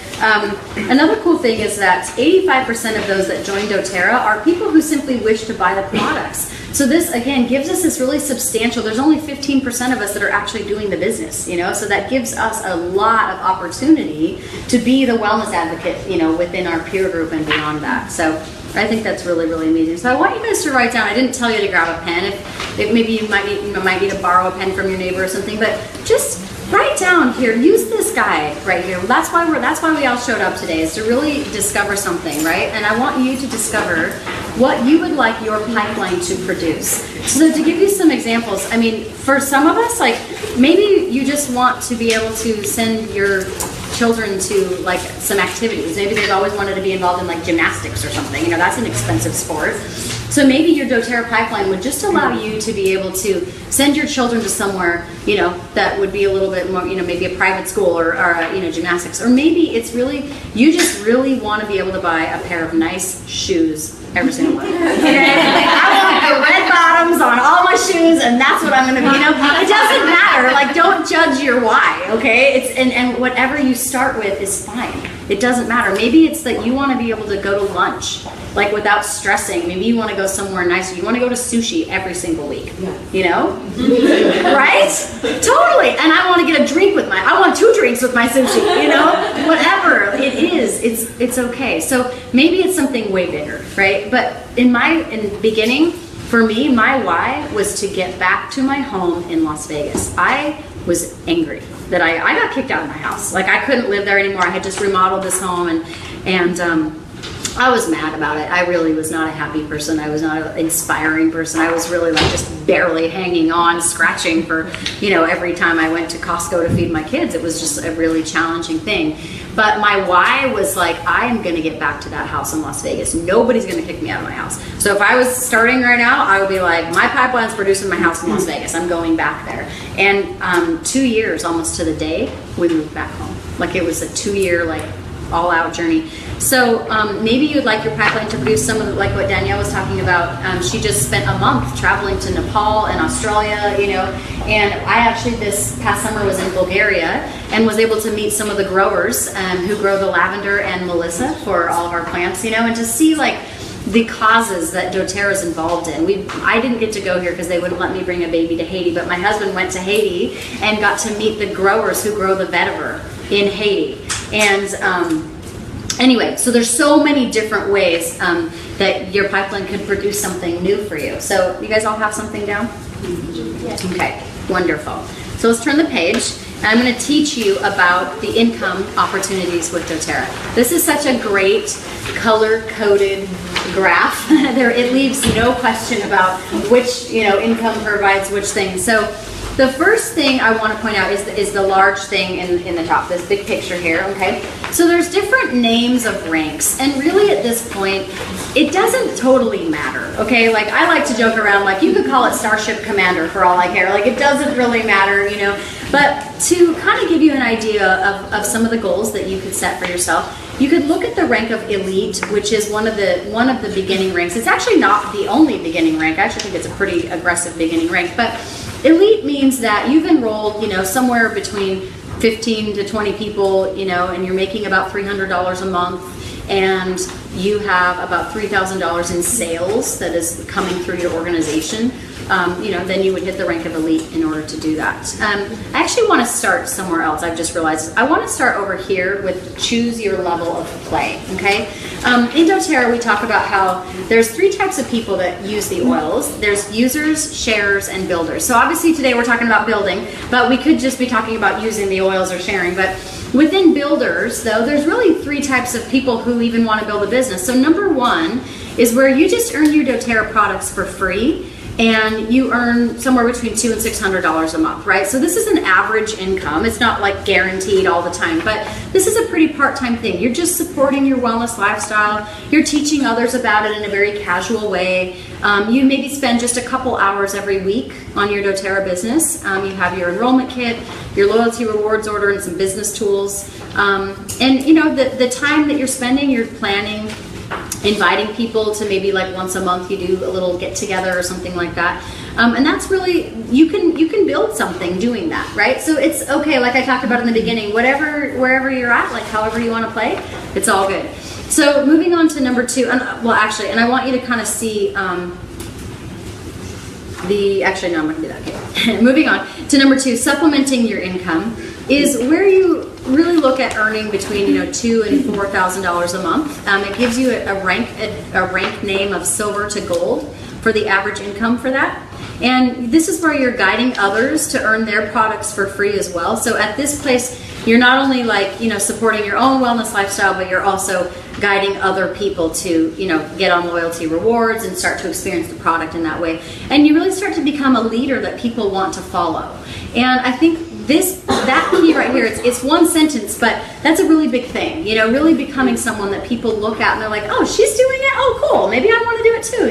another cool thing is that 85% of those that join doTERRA are people who simply wish to buy the products. So this, again, gives us this really substantial, there's only 15% of us that are actually doing the business, you know, so that gives us a lot of opportunity to be the wellness advocate, you know, within our peer group and beyond that. So I think that's really, really amazing. So I want you guys to write down, I didn't tell you to grab a pen, if maybe you might need to borrow a pen from your neighbor or something, but just write down here, use this guide right here. That's why we all showed up today, is to really discover something, right? And I want you to discover what you would like your pipeline to produce. So to give you some examples, I mean, for some of us, like maybe you just want to be able to send your children to like some activities. Maybe they've always wanted to be involved in like gymnastics or something. You know, that's an expensive sport. So maybe your doTERRA pipeline would just allow you to be able to send your children to somewhere, you know, that would be a little bit more, you know, maybe a private school or you know, gymnastics. Or maybe it's really, you just really want to be able to buy a pair of nice shoes every single one. Okay? I want the red bottoms on all my shoes, and that's what I'm going to be. You know, it doesn't matter. Like, don't judge your why. Okay, it's and whatever you start with is fine. It doesn't matter. Maybe it's that you want to be able to go to lunch, like without stressing. Maybe you want to go somewhere nice. You want to go to sushi every single week. You know, right? Totally. And I want to get a drink with I want 2 drinks with my sushi. You know, whatever it is, it's okay. So maybe it's something way bigger, right? But in the beginning, for me, my why was to get back to my home in Las Vegas. I was angry that I got kicked out of my house. Like, I couldn't live there anymore. I had just remodeled this home, and I was mad about it. I really was not a happy person. I was not an inspiring person. I was really like just barely hanging on, scratching for, you know, every time I went to Costco to feed my kids. It was just a really challenging thing. But my why was like, I am going to get back to that house in Las Vegas. Nobody's going to kick me out of my house. So if I was starting right now, I would be like, my pipeline's producing my house in Las Vegas. I'm going back there. And 2 years, almost to the day, we moved back home. Like, it was a 2-year, like, all-out journey. So maybe you'd like your pipeline to produce some of, like what Danielle was talking about. She just spent a month traveling to Nepal and Australia, you know, and I actually this past summer was in Bulgaria and was able to meet some of the growers who grow the lavender and melissa for all of our plants, you know, and to see like the causes that doTERRA is involved in. I didn't get to go here because they wouldn't let me bring a baby to Haiti, but my husband went to Haiti and got to meet the growers who grow the vetiver in Haiti. And anyway, so there's so many different ways that your pipeline could produce something new for you. So you guys all have something down? Yes. Okay, wonderful. So let's turn the page. And I'm going to teach you about the income opportunities with doTERRA. This is such a great color-coded graph. It leaves no question about which, you know, income provides which thing. So the first thing I want to point out is the large thing in the top, this big picture here, okay? So there's different names of ranks, and really at this point, it doesn't totally matter, okay? Like, I like to joke around, like, you could call it Starship Commander for all I care. Like, it doesn't really matter, you know? But to kind of give you an idea of some of the goals that you could set for yourself, you could look at the rank of Elite, which is one of the beginning ranks. It's actually not the only beginning rank. I actually think it's a pretty aggressive beginning rank, but Elite means that you've enrolled, you know, somewhere between 15 to 20 people, you know, and you're making about $300 a month, and you have about $3,000 in sales that is coming through your organization. You know, then you would hit the rank of Elite in order to do that. I actually want to start somewhere else. I've just realized I want to start over here with choose your level of play. Okay, in doTERRA we talk about how there's 3 types of people that use the oils. There's users, sharers, and builders. So obviously today we're talking about building, but we could just be talking about using the oils or sharing. But within builders, though, there's really 3 types of people who even want to build a business. So number 1 is where you just earn your doTERRA products for free, and you earn somewhere between $200 and $600 a month, right? So this is an average income. It's not like guaranteed all the time, but this is a pretty part-time thing. You're just supporting your wellness lifestyle. You're teaching others about it in a very casual way. You maybe spend just a couple hours every week on your doTERRA business. You have your enrollment kit, your loyalty rewards order, and some business tools. And you know, the time that you're spending, you're planning, inviting people to maybe like once a month you do a little get together or something like that. And that's really, you can build something doing that, right? So it's okay, like I talked about in the beginning, wherever you're at, like however you want to play, it's all good. So moving on to number 2, and I want you to kind of see actually no, I'm going to do that. Okay. Moving on to number 2, supplementing your income is where you really look at earning between $2,000 and $4,000 a month. It gives you a rank name of silver to gold for the average income for that. And this is where you're guiding others to earn their products for free as well. So at this place, you're not only like supporting your own wellness lifestyle, but you're also guiding other people to get on loyalty rewards and start to experience the product in that way. And you really start to become a leader that people want to follow. And I think that key right here, it's one sentence, but that's a really big thing, really becoming someone that people look at and they're like, oh, she's doing it, oh cool, maybe I want to do it too,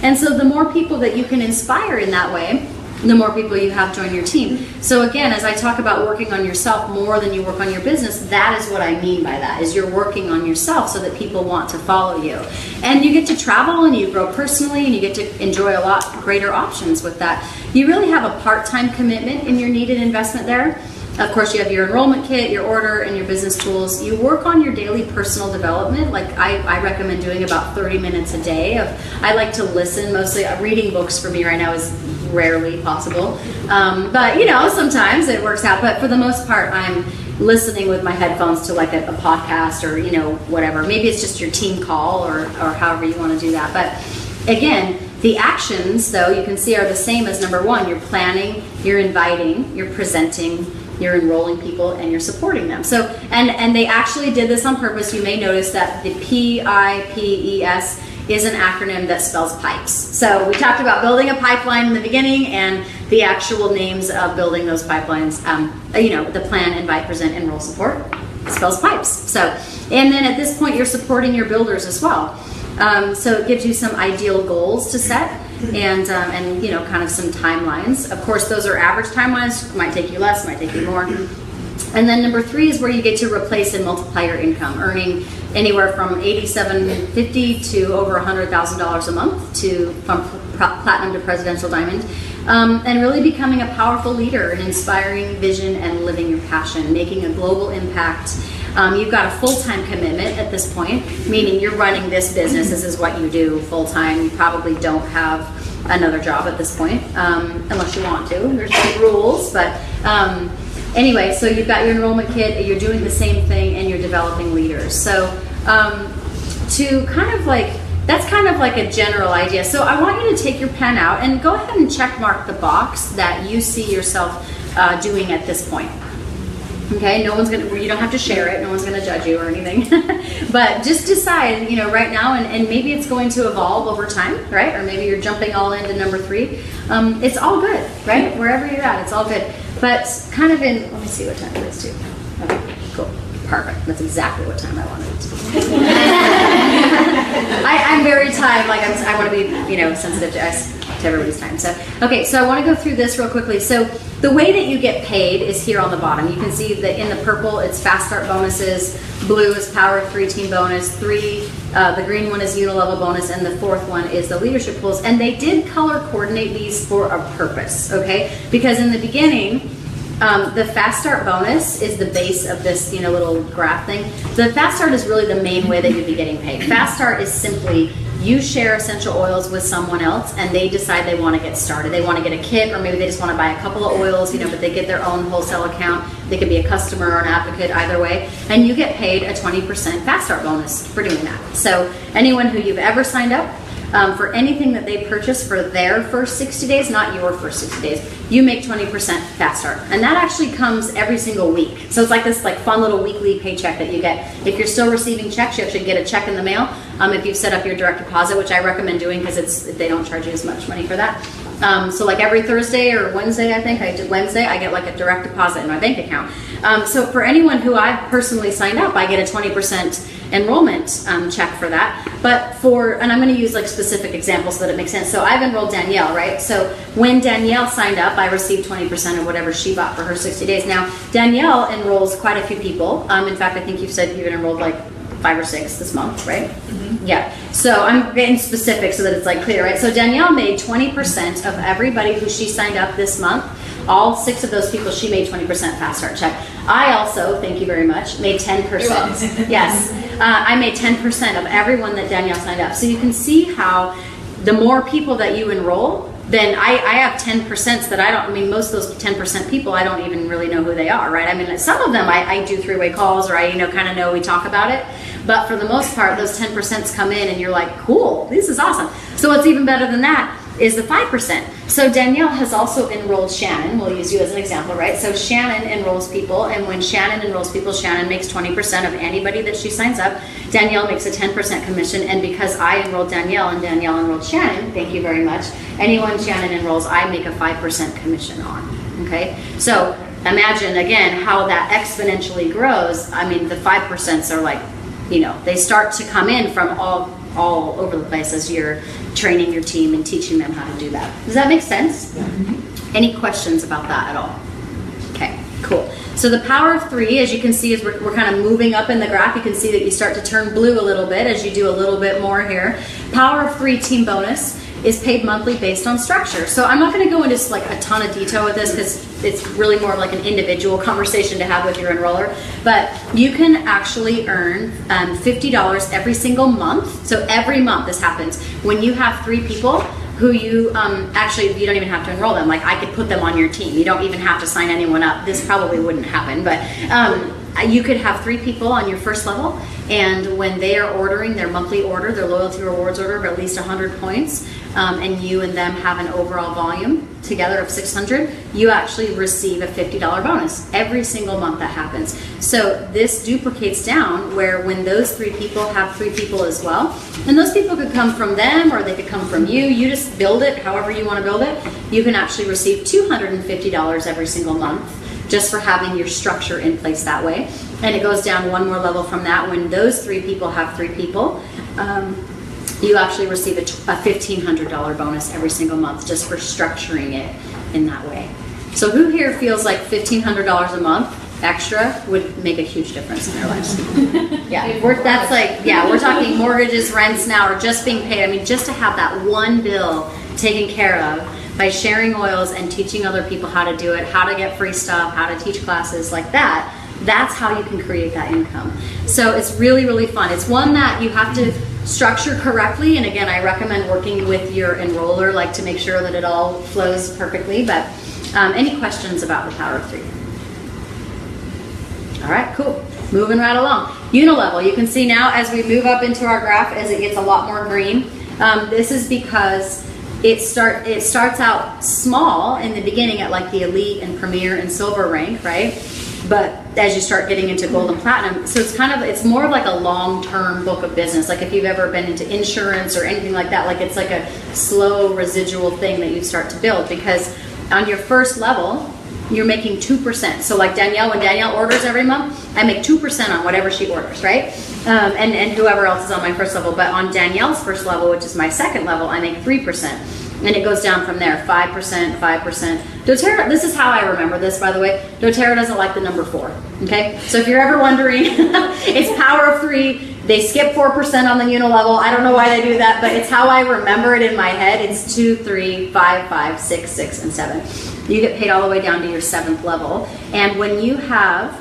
And so the more people that you can inspire in that way, the more people you have join your team. So again, as I talk about working on yourself more than you work on your business, that is what I mean by that, is you're working on yourself so that people want to follow you. And you get to travel and you grow personally and you get to enjoy a lot greater options with that. You really have a part-time commitment in your needed investment there. Of course, you have your enrollment kit, your order, and your business tools. You work on your daily personal development. Like I recommend doing about 30 minutes a day. I like to listen mostly. Reading books for me right now is rarely possible. But sometimes it works out. But for the most part, I'm listening with my headphones to like a podcast or, whatever. Maybe it's just your team call or however you want to do that. But again, the actions, though, you can see are the same as number 1. You're planning, you're inviting, you're presenting, you're enrolling people, and you're supporting them. So, and they actually did this on purpose. You may notice that the PIPES is an acronym that spells pipes. So we talked about building a pipeline in the beginning, and the actual names of building those pipelines, the plan, invite, present, enroll, support, spells pipes. So, and then at this point, you're supporting your builders as well. So it gives you some ideal goals to set. And kind of some timelines. Of course, those are average timelines. Might take you less, might take you more. And then number 3 is where you get to replace and multiply your income, earning anywhere from $87.50 to over $100,000 a month from platinum to presidential diamond, and really becoming a powerful leader and inspiring vision and living your passion, making a global impact. You've got a full-time commitment at this point, meaning you're running this business. This is what you do full-time. You probably don't have another job at this point, unless you want to. There's no rules, but anyway, so you've got your enrollment kit, you're doing the same thing, and you're developing leaders. So to kind of like, that's kind of like a general idea. So I want you to take your pen out and go ahead and check mark the box that you see yourself doing at this point. Okay, you don't have to share it, no one's gonna judge you or anything. But just decide, right now, and maybe it's going to evolve over time, right? Or maybe you're jumping all into number 3. It's all good, right? Wherever you're at, it's all good. But kind of let me see what time it is too. Okay, cool, perfect. That's exactly what time I wanted it to be. I'm very time, like I want to be, sensitive to everybody's time. So, okay, so I want to go through this real quickly. So the way that you get paid is here on the bottom. You can see that in the purple, it's fast start bonuses. Blue is power 3 team bonus. The green one is unilevel bonus, and the 4th one is the leadership pools. And they did color coordinate these for a purpose, okay? Because in the beginning, the fast start bonus is the base of this, little graph thing. The fast start is really the main way that you'd be getting paid. Fast start is simply you share essential oils with someone else and they decide they want to get started. They want to get a kit, or maybe they just want to buy a couple of oils, but they get their own wholesale account. They could be a customer or an advocate, either way. And you get paid a 20% fast start bonus for doing that. So anyone who you've ever signed up, for anything that they purchase for their first 60 days, not your first 60 days, you make 20% fast start. And that actually comes every single week. So it's like this like fun little weekly paycheck that you get. If you're still receiving checks, you actually get a check in the mail. If you've set up your direct deposit, which I recommend doing because they don't charge you as much money for that. So like every Thursday or Wednesday, I think I did Wednesday, I get like a direct deposit in my bank account. So for anyone who I've personally signed up, I get a 20% enrollment check for that. But and I'm going to use like specific examples so that it makes sense. So I've enrolled Danielle, right? So when Danielle signed up, I received 20% of whatever she bought for her 60 days. Now, Danielle enrolls quite a few people. In fact, I think you've said you've enrolled like 5 or 6 this month, right? Mm-hmm. Yeah. So I'm getting specific so that it's like clear, right? So Danielle made 20% of everybody who she signed up this month. All 6 of those people, she made 20% fast start check. I also, thank you very much, made 10%. Yes. I made 10% of everyone that Danielle signed up. So you can see how the more people that you enroll, then I have 10% that most of those 10% people, I don't even really know who they are, right? I mean, some of them I do 3-way calls or I kind of know we talk about it. But for the most part, those 10% come in and you're like, cool, this is awesome. So what's even better than that is the 5%. So Danielle has also enrolled Shannon. We'll use you as an example, right? So Shannon enrolls people, and when Shannon enrolls people, Shannon makes 20% of anybody that she signs up. Danielle makes a 10% commission, and because I enrolled Danielle and Danielle enrolled Shannon, thank you very much, anyone Shannon enrolls, I make a 5% commission on, okay? So imagine, again, how that exponentially grows. I mean, the 5% are like, they start to come in from all over the place as you're training your team and teaching them how to do that. Does that make sense? Yeah. Any questions about that at all? Okay, cool. So the power of 3, as you can see, as we're kind of moving up in the graph, you can see that you start to turn blue a little bit as you do a little bit more here. Power of 3 team bonus is paid monthly based on structure. So I'm not going to go into like a ton of detail with this because it's really more of like an individual conversation to have with your enroller. But you can actually earn $50 every single month. So every month this happens when you have 3 people who you actually, you don't even have to enroll them. Like I could put them on your team. You don't even have to sign anyone up. This probably wouldn't happen, but you could have 3 people on your first level, and when they are ordering their monthly order, their loyalty rewards order of at least 100 points, and you and them have an overall volume together of 600, you actually receive a $50 bonus every single month that happens. So this duplicates down where when those 3 people have 3 people as well, and those people could come from them or they could come from you. You just build it however you want to build it. You can actually receive $250 every single month just for having your structure in place that way. And it goes down one more level from that. When those 3 people have 3 people, you actually receive a $1,500 bonus every single month just for structuring it in that way. So who here feels like $1,500 a month extra would make a huge difference in their lives? Yeah, we're talking mortgages, rents now, or just being paid. I mean, just to have that one bill taken care of by sharing oils and teaching other people how to do it, how to get free stuff, how to teach classes like that, that's how you can create that income. So it's really, really fun. It's one that you have to structure correctly, and again, I recommend working with your enroller to make sure that it all flows perfectly. But any questions about the power of 3? All right, cool. Moving right along. Unilevel, you can see now as we move up into our graph, as it gets a lot more green, this is because it starts out small in the beginning at like the elite and premier and silver rank, right? But as you start getting into gold and platinum, so it's more of like a long-term book of business. Like if you've ever been into insurance or anything like that, like it's like a slow residual thing that you start to build, because on your first level, you're making 2%. So like Danielle, when Danielle orders every month, I make 2% on whatever she orders, right? And whoever else is on my first level. But on Danielle's first level, which is my second level, I make 3%. And it goes down from there, 5%, 5%. doTERRA, this is how I remember this, by the way. doTERRA doesn't like the number 4, okay? So if you're ever wondering, it's power of 3. They skip 4% on the unilevel. I don't know why they do that, but it's how I remember it in my head. It's 2, 3, 5, 5, 6, 6, and 7. You get paid all the way down to your 7th level. And when you have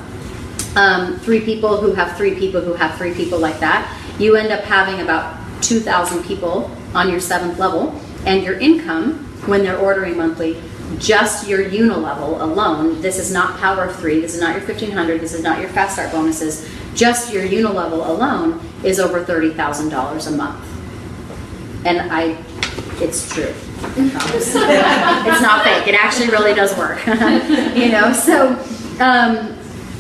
3 people who have 3 people who have 3 people like that, you end up having about 2,000 people on your 7th level. And your income, when they're ordering monthly, just your unilevel alone, this is not power of 3, this is not your 1,500, this is not your fast start bonuses, just your unilevel alone is over $30,000 a month. And it's true. I promise. It's not fake. It actually really does work. You know, so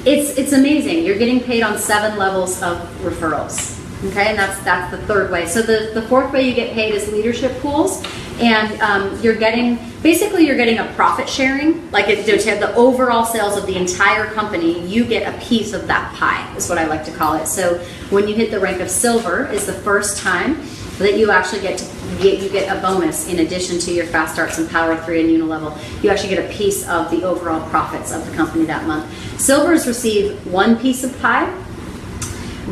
it's amazing. You're getting paid on 7 levels of referrals. Okay, and that's the third way. So the fourth way you get paid is leadership pools, and you're getting a profit sharing, like the overall sales of the entire company. You get a piece of that pie, is what I like to call it. So when you hit the rank of silver, is the first time that you actually get a bonus in addition to your fast starts and power 3 and unilevel. You actually get a piece of the overall profits of the company that month. Silvers receive 1 piece of pie.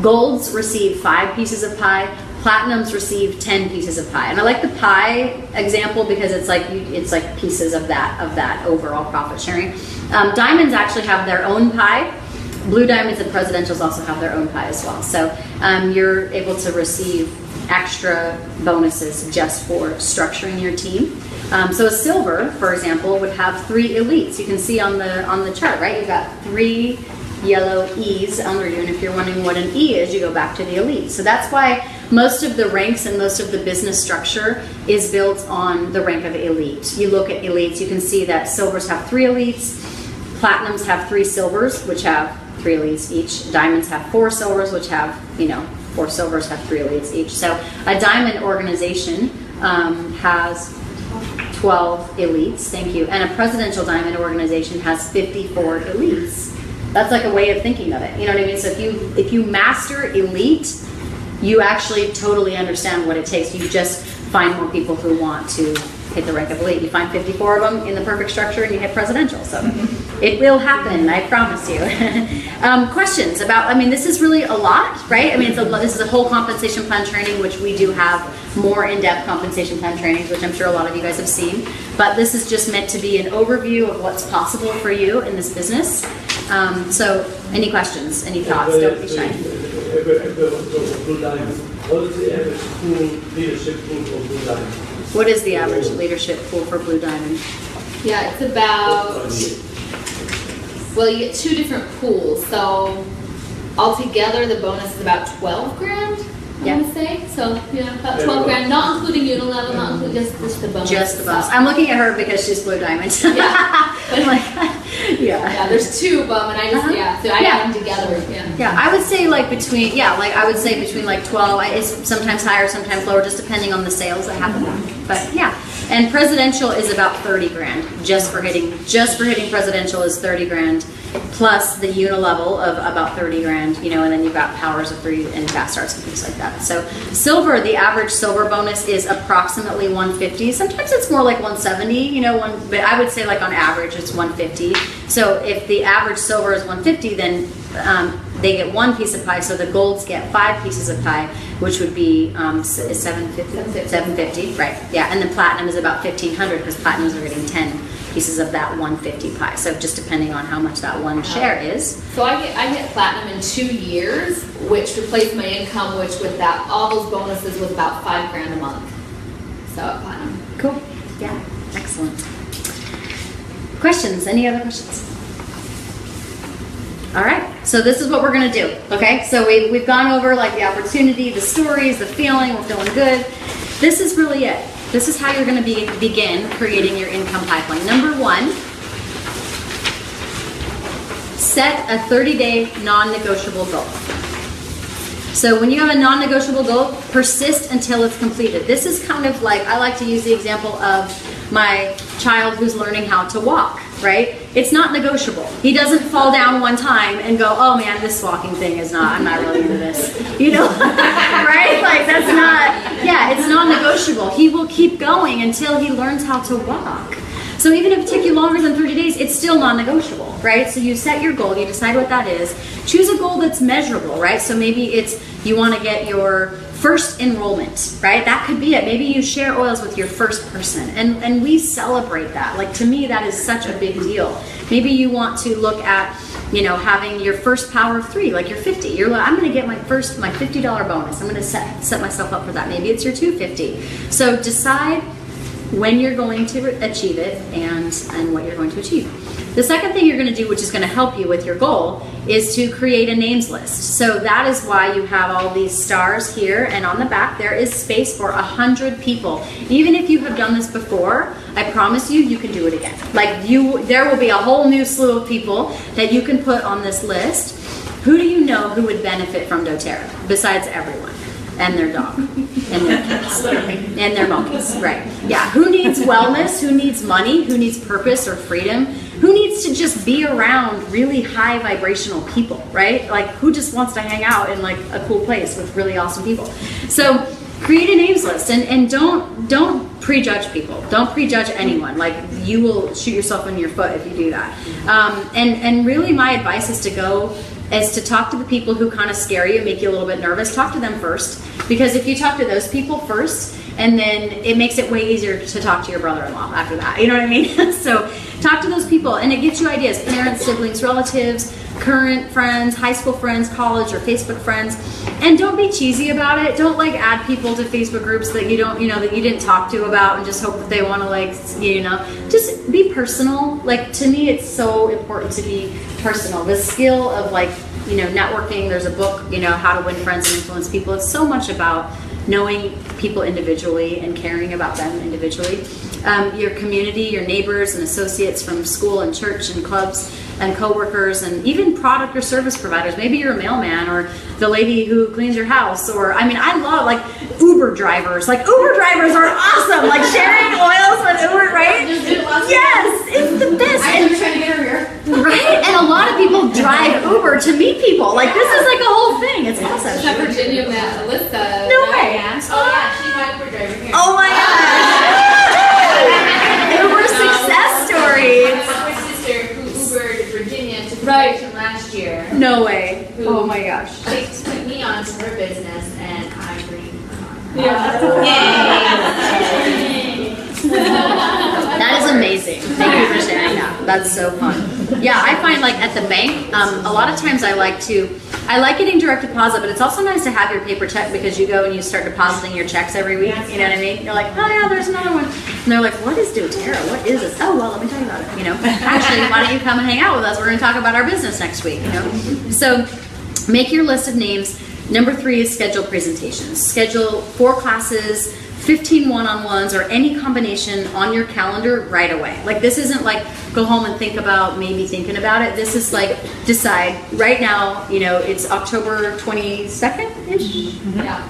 Golds receive 5 pieces of pie. Platinums receive 10 pieces of pie. And I like the pie example because it's like pieces of that overall profit sharing. Diamonds actually have their own pie. Blue diamonds and presidentials also have their own pie as well. So you're able to receive extra bonuses just for structuring your team. So a silver, for example, would have 3 elites. You can see on the chart, right? You've got 3 yellow E's under you, and if you're wondering what an E is, you go back to the elite. So that's why most of the ranks and most of the business structure is built on the rank of elite. You look at elites, you can see that silvers have 3 elites, platinums have 3 silvers, which have 3 elites each, diamonds have 4 silvers, which have, 4 silvers have 3 elites each. So a diamond organization has 12 elites, thank you, and a presidential diamond organization has 54 elites. That's like a way of thinking of it. You know what I mean? So if you master elite, you actually totally understand what it takes. You just find more people who want to hit the rank of elite. You find 54 of them in the perfect structure and you hit presidential. So it will happen, I promise you. Questions about, this is really a lot, right? This is a whole compensation plan training, which we do have more in-depth compensation plan trainings, which I'm sure a lot of you guys have seen. But this is just meant to be an overview of what's possible for you in this business. So any questions, any thoughts? Don't be shy. What is the average leadership pool for Blue Diamond? Yeah, it's about, well, you get 2 different pools. So altogether, the bonus is about 12 grand, I would say. So, about 12 grand, not including unilevel, not including just the bonus. Just the bonus. I'm looking at her because she's Blue Diamond. Yeah. I'm like, yeah, there's 2 of them, and I just, so I add them together. Yeah, I would say between like 12, it's sometimes higher, sometimes lower, just depending on the sales that happen. But yeah, and presidential is about 30 grand. Just for hitting presidential is 30 grand, plus the unilevel of about 30 grand, and then you've got powers of 3 and fast starts and things like that. So silver, the average silver bonus is approximately 150. Sometimes it's more like 170, but I would say like on average it's 150. So if the average silver is 150, then they get 1 piece of pie. So the golds get 5 pieces of pie, which would be 750. 750, right? Yeah, and the platinum is about 1,500 because platinums are getting 10 pieces of that 150 pie. So just depending on how much that one share is. So I get platinum in 2 years, which replaced my income, which with that all those bonuses was about 5 grand a month. So platinum. Cool. Yeah. Excellent. Questions? Any other questions? All right. So this is what we're going to do. Okay. So we've gone over like the opportunity, the stories, the feeling. We're feeling good. This is really it. This is how you're going to begin creating your income pipeline. Number 1, set a 30-day non-negotiable goal. So when you have a non-negotiable goal, persist until it's completed. This is kind of like, I like to use the example of my child who's learning how to walk, right? It's not negotiable. He doesn't fall down one time and go, oh man, this walking thing is I'm not really into this. Right? Like that's not, it's not negotiable. He will keep going until he learns how to walk. So even if it takes you longer than 30 days, it's still non-negotiable, right? So you set your goal, you decide what that is. Choose a goal that's measurable, right? So maybe it's you want to get your first enrollment, right? That could be it. Maybe you share oils with your first person, and we celebrate that. Like to me, that is such a big deal. Maybe you want to look at, having your first power of 3, like you're 50. You're like, I'm going to get my $50 bonus. I'm going to set myself up for that. Maybe it's your 250. So decide when you're going to achieve it and what you're going to achieve. The second thing you're going to do, which is going to help you with your goal, is to create a names list. So that is why you have all these stars here, and on the back there is space for 100 people. Even if you have done this before, I promise you, you can do it again. Like there will be a whole new slew of people that you can put on this list. Who do you know who would benefit from doTERRA besides everyone? And their dog, and their kids, and their monkeys, right? Yeah, who needs wellness, who needs money, who needs purpose or freedom, who needs to just be around really high vibrational people, right? Like who just wants to hang out in like a cool place with really awesome people? So create a names list, and don't prejudge people. Don't prejudge anyone. Like you will shoot yourself in your foot if you do that. And really my advice is to talk to the people who kind of scare you, make you a little bit nervous. Talk to them first, because if you talk to those people first, and then it makes it way easier to talk to your brother-in-law after that. You know what I mean? So talk to those people, and it gets you ideas. Parents, siblings, relatives, current friends, high school friends, college or Facebook friends. And don't be cheesy about it. Don't like add people to Facebook groups that you don't, that you didn't talk to about and just hope that they want to just be personal. Like to me, it's so important to be personal. The skill of networking. There's a book, How to Win Friends and Influence People. It's so much about knowing people individually and caring about them individually. Your community, your neighbors and associates from school and church and clubs and coworkers and even product or service providers. Maybe you're a mailman or the lady who cleans your house, or I love Uber drivers. Uber drivers are awesome. Sharing oils with Uber, right? Yes, it's the best. I'm trying to get over here. Right? And a lot of people drive Uber to meet people. This is a whole thing. It's awesome. Is that Virginia met Alyssa? No way. Oh yeah, she's my Uber driver here. Oh my gosh. Uber success stories. My sister who Ubered Virginia to graduation last year. No way. Oh my gosh. She took me on to her business, and I bring her on. That is amazing. Thank you for sharing that. That's so fun. Yeah, I find at the bank, a lot of times I like getting direct deposit, but it's also nice to have your paper check, because you go and you start depositing your checks every week. You know what I mean? You're like, oh yeah, there's another one. And they're like, what is doTERRA? What is this? Oh, well, let me tell you about it. Actually, why don't you come and hang out with us? We're going to talk about our business next week. So make your list of names. Number 3 is schedule presentations. Schedule 4 classes, 15 one-on-ones, or any combination on your calendar right away. This isn't go home and think about maybe thinking about it. This is decide right now. It's October 22nd-ish. Yeah.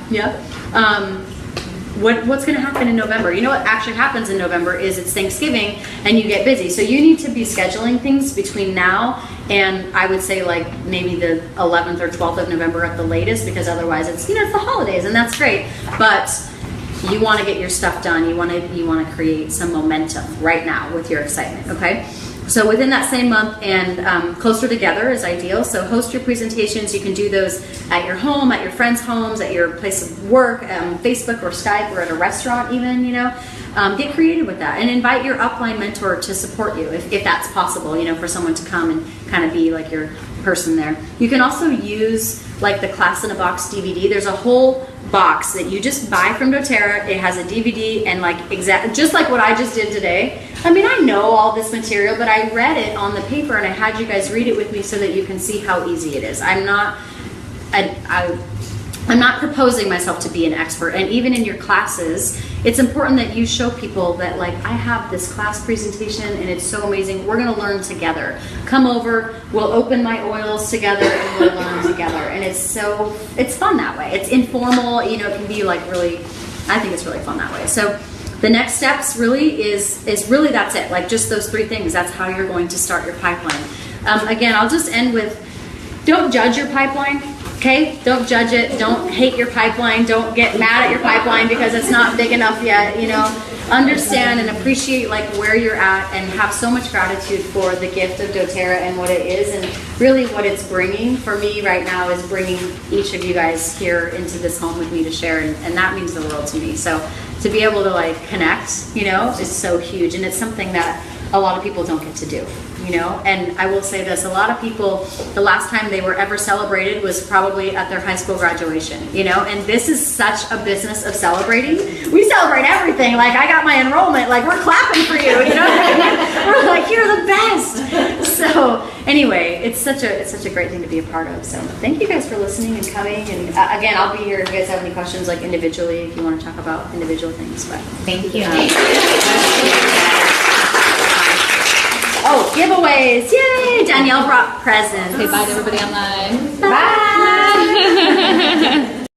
What's going to happen in November? What actually happens in November is it's Thanksgiving and you get busy. So you need to be scheduling things between now and I would say maybe the 11th or 12th of November at the latest, because otherwise it's it's the holidays, and that's great. But you want to get your stuff done. You want to create some momentum right now with your excitement. Okay. So within that same month and closer together is ideal. So host your presentations. You can do those at your home, at your friends' homes, at your place of work, Facebook or Skype, or at a restaurant even, Get creative with that, and invite your upline mentor to support you if that's possible, for someone to come and kind of be your person there. You can also use the Class in a Box DVD. There's a whole box that you just buy from doTERRA. It has a DVD and just like what I just did today. I know all this material, but I read it on the paper and I had you guys read it with me so that you can see how easy it is. I'm not proposing myself to be an expert, and even in your classes, it's important that you show people that I have this class presentation and it's so amazing. We're going to learn together. Come over, we'll open my oils together and we'll learn together. And it's fun that way. It's informal, it can be really, I think it's really fun that way. So the next steps really is really that's it. Just those 3 things. That's how you're going to start your pipeline. Again, I'll just end with, don't judge your pipeline. Okay, don't judge it. Don't hate your pipeline. Don't get mad at your pipeline because it's not big enough yet. Understand and appreciate where you're at, and have so much gratitude for the gift of doTERRA and what it is, and really what it's bringing. For me right now is bringing each of you guys here into this home with me to share, and that means the world to me. So to be able to connect, is so huge, and it's something that a lot of people don't get to do. And I will say this, a lot of people, the last time they were ever celebrated was probably at their high school graduation, and this is such a business of celebrating. We celebrate everything. I got my enrollment, we're clapping for you, We're you're the best. So anyway, it's such a great thing to be a part of. So thank you guys for listening and coming. And again, I'll be here if you guys have any questions, like individually, if you want to talk about individual things. But Thank you. oh, giveaways! Yay! Danielle brought presents. Say bye to everybody online. Bye.